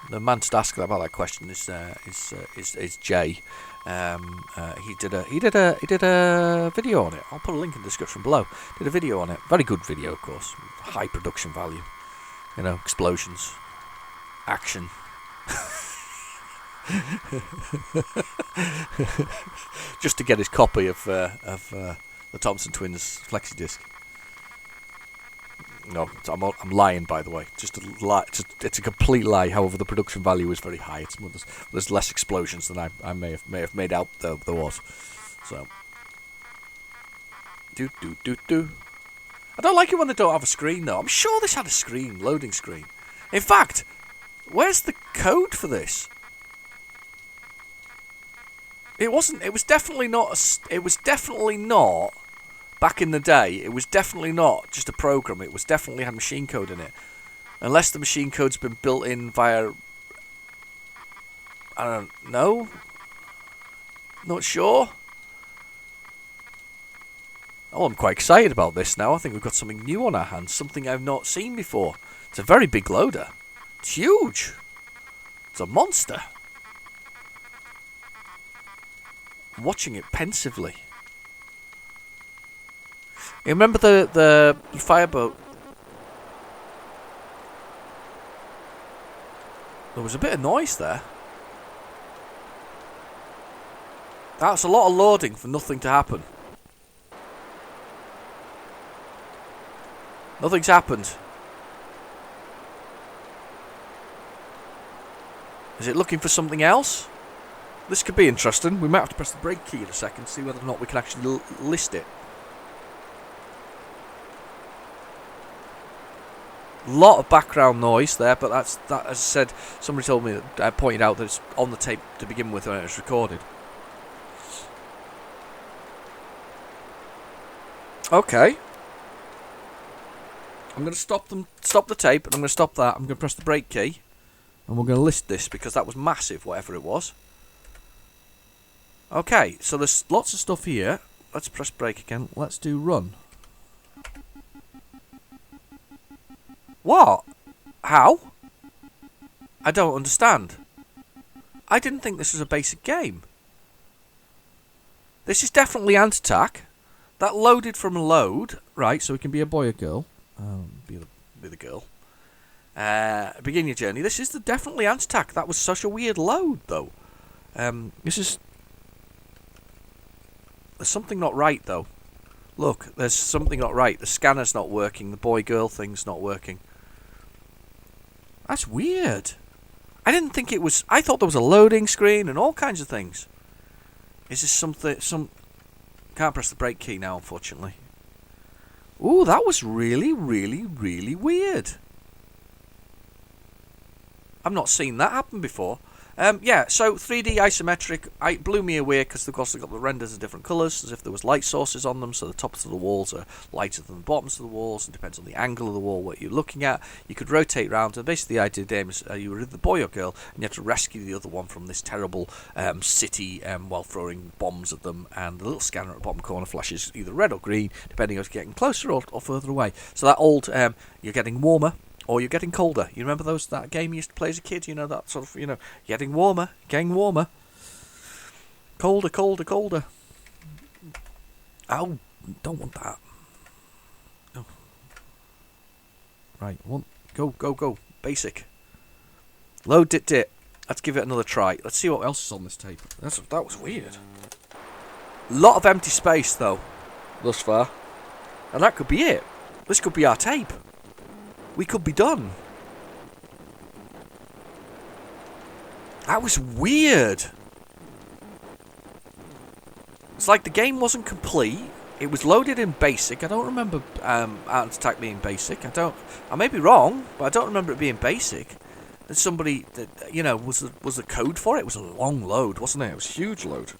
The man to ask about that question is Jay. He did a video on it. I'll put a link in the description below. Did a video on it. Very good video, of course. High production value. You know, explosions, action. Just to get his copy of the Thompson twins flexi disc. No, I'm lying, by the way. Just a lie. It's a complete lie. However, the production value is very high. There's less explosions than I may have made out there was. So, do. I don't like it when they don't have a screen though. I'm sure this had a screen, loading screen. In fact, where's the code for this? It wasn't. It was definitely not. It was definitely not. Back in the day, it was definitely not just a program. It was definitely had machine code in it. Unless the machine code's been built in via... I don't know. Not sure. Oh, I'm quite excited about this now. I think we've got something new on our hands. Something I've not seen before. It's a very big loader. It's huge. It's a monster. I'm watching it pensively. You remember the fireboat? There was a bit of noise there. That's a lot of loading for nothing to happen. Nothing's happened. Is it looking for something else? This could be interesting. We might have to press the brake key in a second, see whether or not we can actually list it. Lot of background noise there, but that, as I said, somebody told me that pointed out that it's on the tape to begin with when it was recorded. Okay. I'm going to stop the tape, and I'm going to stop that. I'm going to press the brake key, and we're going to list this because that was massive, whatever it was. Okay, so there's lots of stuff here. Let's press brake again. Let's do run. What? How? I don't understand. I didn't think this was a basic game. This is definitely Ant-Attack. That loaded from load. Right, so it can be a boy or girl. Be the girl. Begin your journey. This is definitely Ant-Attack. That was such a weird load, though. There's something not right, though. Look, there's something not right. The scanner's not working. The boy-girl thing's not working. That's weird. I didn't think it was... I thought there was a loading screen and all kinds of things. Is this something... Can't press the brake key now, unfortunately. Ooh, that was really, really, really weird. I've not seen that happen before. Yeah, so 3D isometric, it blew me away because they've also got the renders in different colours, as if there was light sources on them, so the tops of the walls are lighter than the bottoms of the walls, and depends on the angle of the wall what you're looking at. You could rotate around, and basically the idea of the game is you were either the boy or girl, and you had to rescue the other one from this terrible city while throwing bombs at them, and the little scanner at the bottom corner flashes either red or green, depending on if you're getting closer or further away. So that old, you're getting warmer, or you're getting colder. You remember that game you used to play as a kid? You know, that sort of, getting warmer. Colder, colder, colder. Oh, don't want that. Oh. Right, go. Basic. Load dit. Let's give it another try. Let's see what else is on this tape. That was weird. Lot of empty space, though, thus far. And that could be it. This could be our tape. We could be done. That was weird. It's like the game wasn't complete. It was loaded in basic. I don't remember Art Attack being basic. I may be wrong, but I don't remember it being basic. There's somebody that was the code for it. It was a long load, wasn't it? It was a huge load.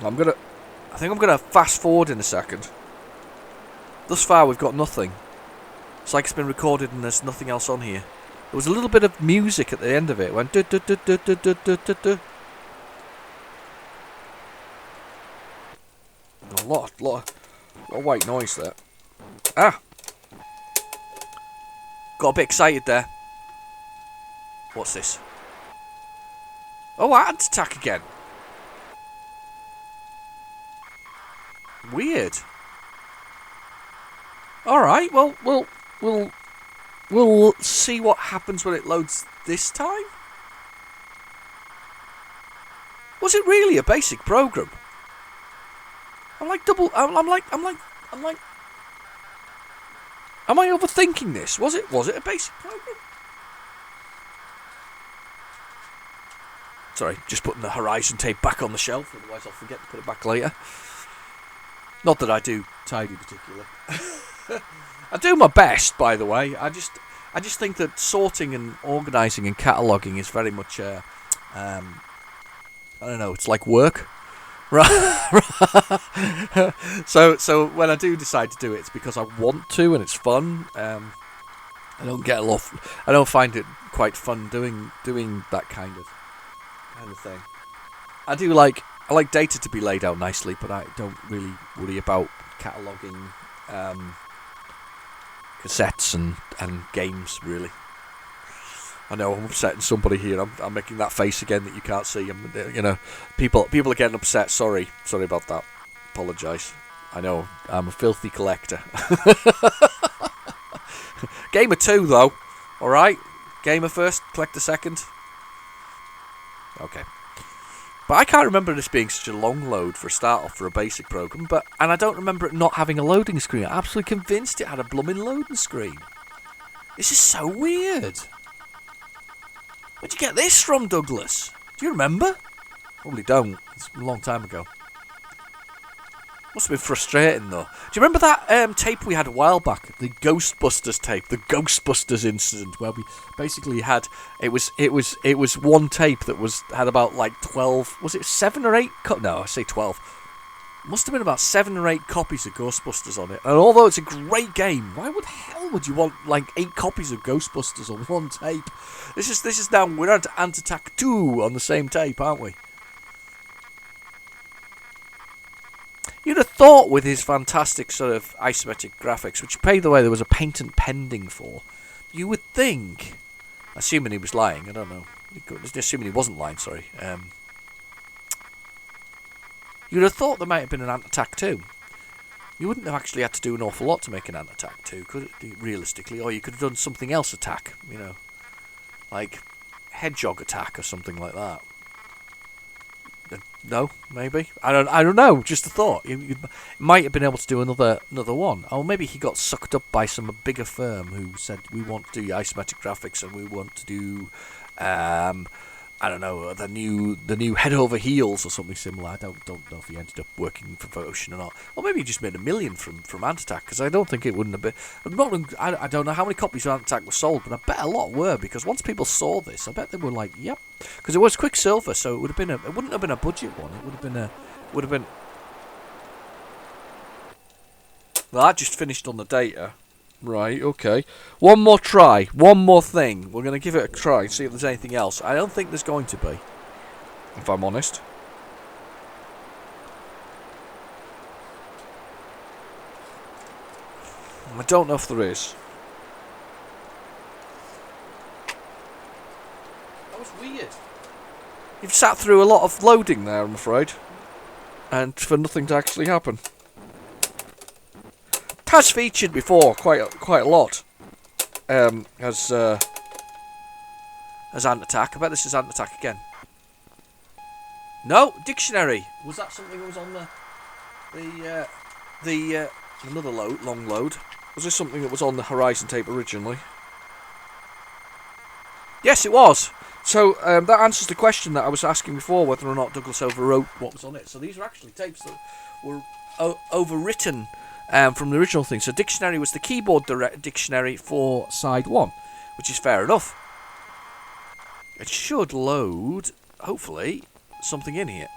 I think I'm gonna fast forward in a second. Thus far, we've got nothing. It's like it's been recorded and there's nothing else on here. There was a little bit of music at the end of it. It went du du du du du du du du du. A lot of white noise there. Got a bit excited there. What's this? Oh, Art Attack again. Weird. All right. Well, we'll see what happens when it loads this time. Was it really a basic program? Am I overthinking this? Was it a basic program? Sorry, just putting the Horizon tape back on the shelf, otherwise I'll forget to put it back later. Not that I do tidy particularly. I do my best, by the way. I just think that sorting and organising and cataloguing is very much I don't know, it's like work. Right. So when I do decide to do it, it's because I want to and it's fun. I don't find it quite fun doing that kind of thing. I like data to be laid out nicely, but I don't really worry about cataloguing cassettes and games, really. I know I'm upsetting somebody here. I'm making that face again that you can't see. People are getting upset. Sorry about that. Apologise. I know I'm a filthy collector. Gamer 2 though. All right. Gamer first, collector second. Okay. But I can't remember this being such a long load for a start off for a basic program. And I don't remember it not having a loading screen. I'm absolutely convinced it had a blooming loading screen. This is so weird. Where'd you get this from, Douglas? Do you remember? Probably don't. It's a long time ago. Must have been frustrating, though. Do you remember that tape we had a while back? The Ghostbusters tape. The Ghostbusters incident, where we basically had... It was one tape that had about, 12... Was it 7 or 8... No, I say 12. Must have been about 7 or 8 copies of Ghostbusters on it. And although it's a great game, why would hell would you want 8 copies of Ghostbusters on one tape? This is now, we're on to Ant Attack 2 on the same tape, aren't we? You'd have thought with his fantastic sort of isometric graphics, which, by the way, there was a patent pending for, you would think, assuming he was lying, I don't know, assuming he wasn't lying, sorry, you'd have thought there might have been an Ant Attack 2. You wouldn't have actually had to do an awful lot to make an Ant Attack 2, could it, realistically? Or you could have done something else attack, like Hedgehog Attack or something like that. No, maybe. I don't know, just a thought. You might have been able to do another one. Or maybe he got sucked up by some bigger firm who said, we want to do isometric graphics and we want to do I don't know, the new Head Over Heels or something similar. I don't know if he ended up working for Ocean or not. Or maybe he just made $1 million from Ant Attack, because I don't think it wouldn't have been. I don't know how many copies of Ant Attack were sold, but I bet a lot were, because once people saw this, I bet they were like, yep. Because it was Quicksilver, so it wouldn't have been a budget one. It would have been. Well, that just finished on the data. Right, okay. One more try. One more thing. We're going to give it a try and see if there's anything else. I don't think there's going to be, if I'm honest. I don't know if there is. That was weird. You've sat through a lot of loading there, I'm afraid. And for nothing to actually happen. It has featured before quite a lot as Ant Attack. I bet this is Ant Attack again. No, Dictionary. Was that something that was on the another long load? Was this something that was on the Horizon tape originally? Yes, it was. So that answers the question that I was asking before, whether or not Douglas overwrote what was on it. So these are actually tapes that were overwritten from the original thing. So Dictionary was the keyboard dictionary for side 1, which is fair enough. It should load, hopefully, something in here.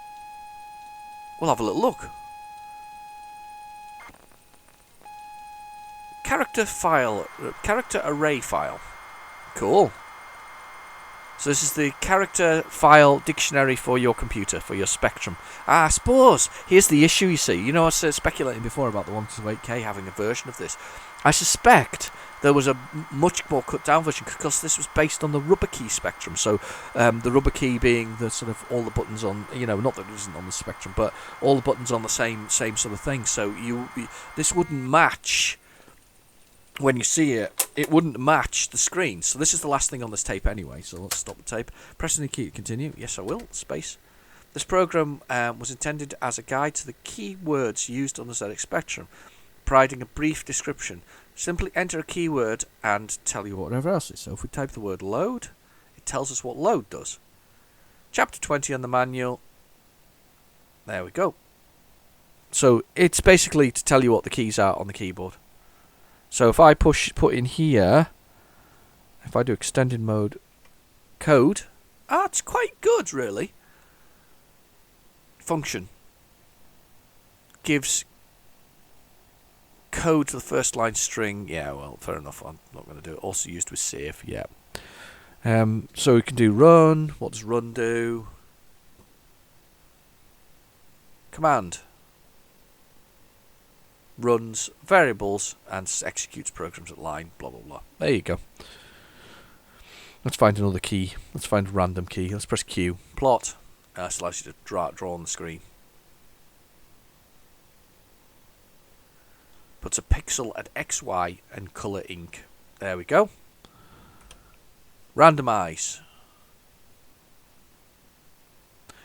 We'll have a little look. Character array file. Cool. So this is the character file dictionary for your computer, for your Spectrum. I suppose, here's the issue, you see. You know, I was speculating before about the 128K having a version of this. I suspect there was a much more cut down version, because this was based on the rubber key Spectrum. So the rubber key being the sort of all the buttons on, you know, not that it isn't on the Spectrum, but all the buttons on the same sort of thing. So this wouldn't match. When you see it, it wouldn't match the screen. So this is the last thing on this tape anyway, so let's stop the tape. Press any key to continue. Yes, I will. Space. This program was intended as a guide to the keywords used on the ZX Spectrum, providing a brief description. Simply enter a keyword and tell you whatever else is. So if we type the word load, it tells us what load does. Chapter 20 on the manual. There we go. So it's basically to tell you what the keys are on the keyboard. So if I put in here, if I do extended mode code, it's quite good really. Function gives code to the first line string. Yeah, well, fair enough. I'm not going to do it. Also used with save. Yeah. So we can do run. What does run do? Command. Runs variables and executes programs at line, blah blah blah. There you go. Let's find another key. Let's find a random key. Let's press Q. Plot. This allows you to draw on the screen. Puts a pixel at XY and colour ink. There we go. Randomize.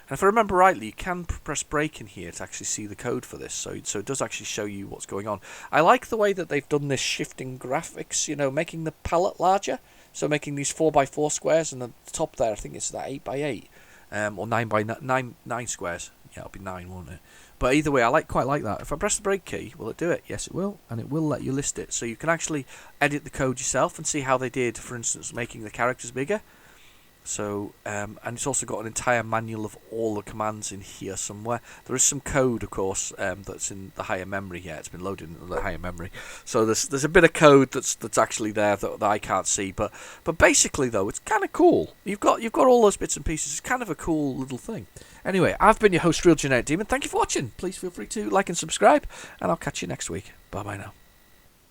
And if I remember rightly, you can press break in here to actually see the code for this, so it does actually show you what's going on. I like the way that they've done this shifting graphics, you know, making the palette larger, so making these 4x4 squares, and the top there, I think it's that 8x8, or 9x9 squares. Yeah, it'll be 9, won't it? But either way, I quite like that. If I press the break key, will it do it? Yes, it will, and it will let you list it. So you can actually edit the code yourself and see how they did, for instance, making the characters bigger. So, and it's also got an entire manual of all the commands in here somewhere. There is some code, of course, that's in the higher memory here. It's been loaded into the higher memory. So there's a bit of code that's actually there that I can't see. But basically, though, it's kind of cool. You've got all those bits and pieces. It's kind of a cool little thing. Anyway, I've been your host, Real Genetic Demon. Thank you for watching. Please feel free to like and subscribe, and I'll catch you next week. Bye-bye now.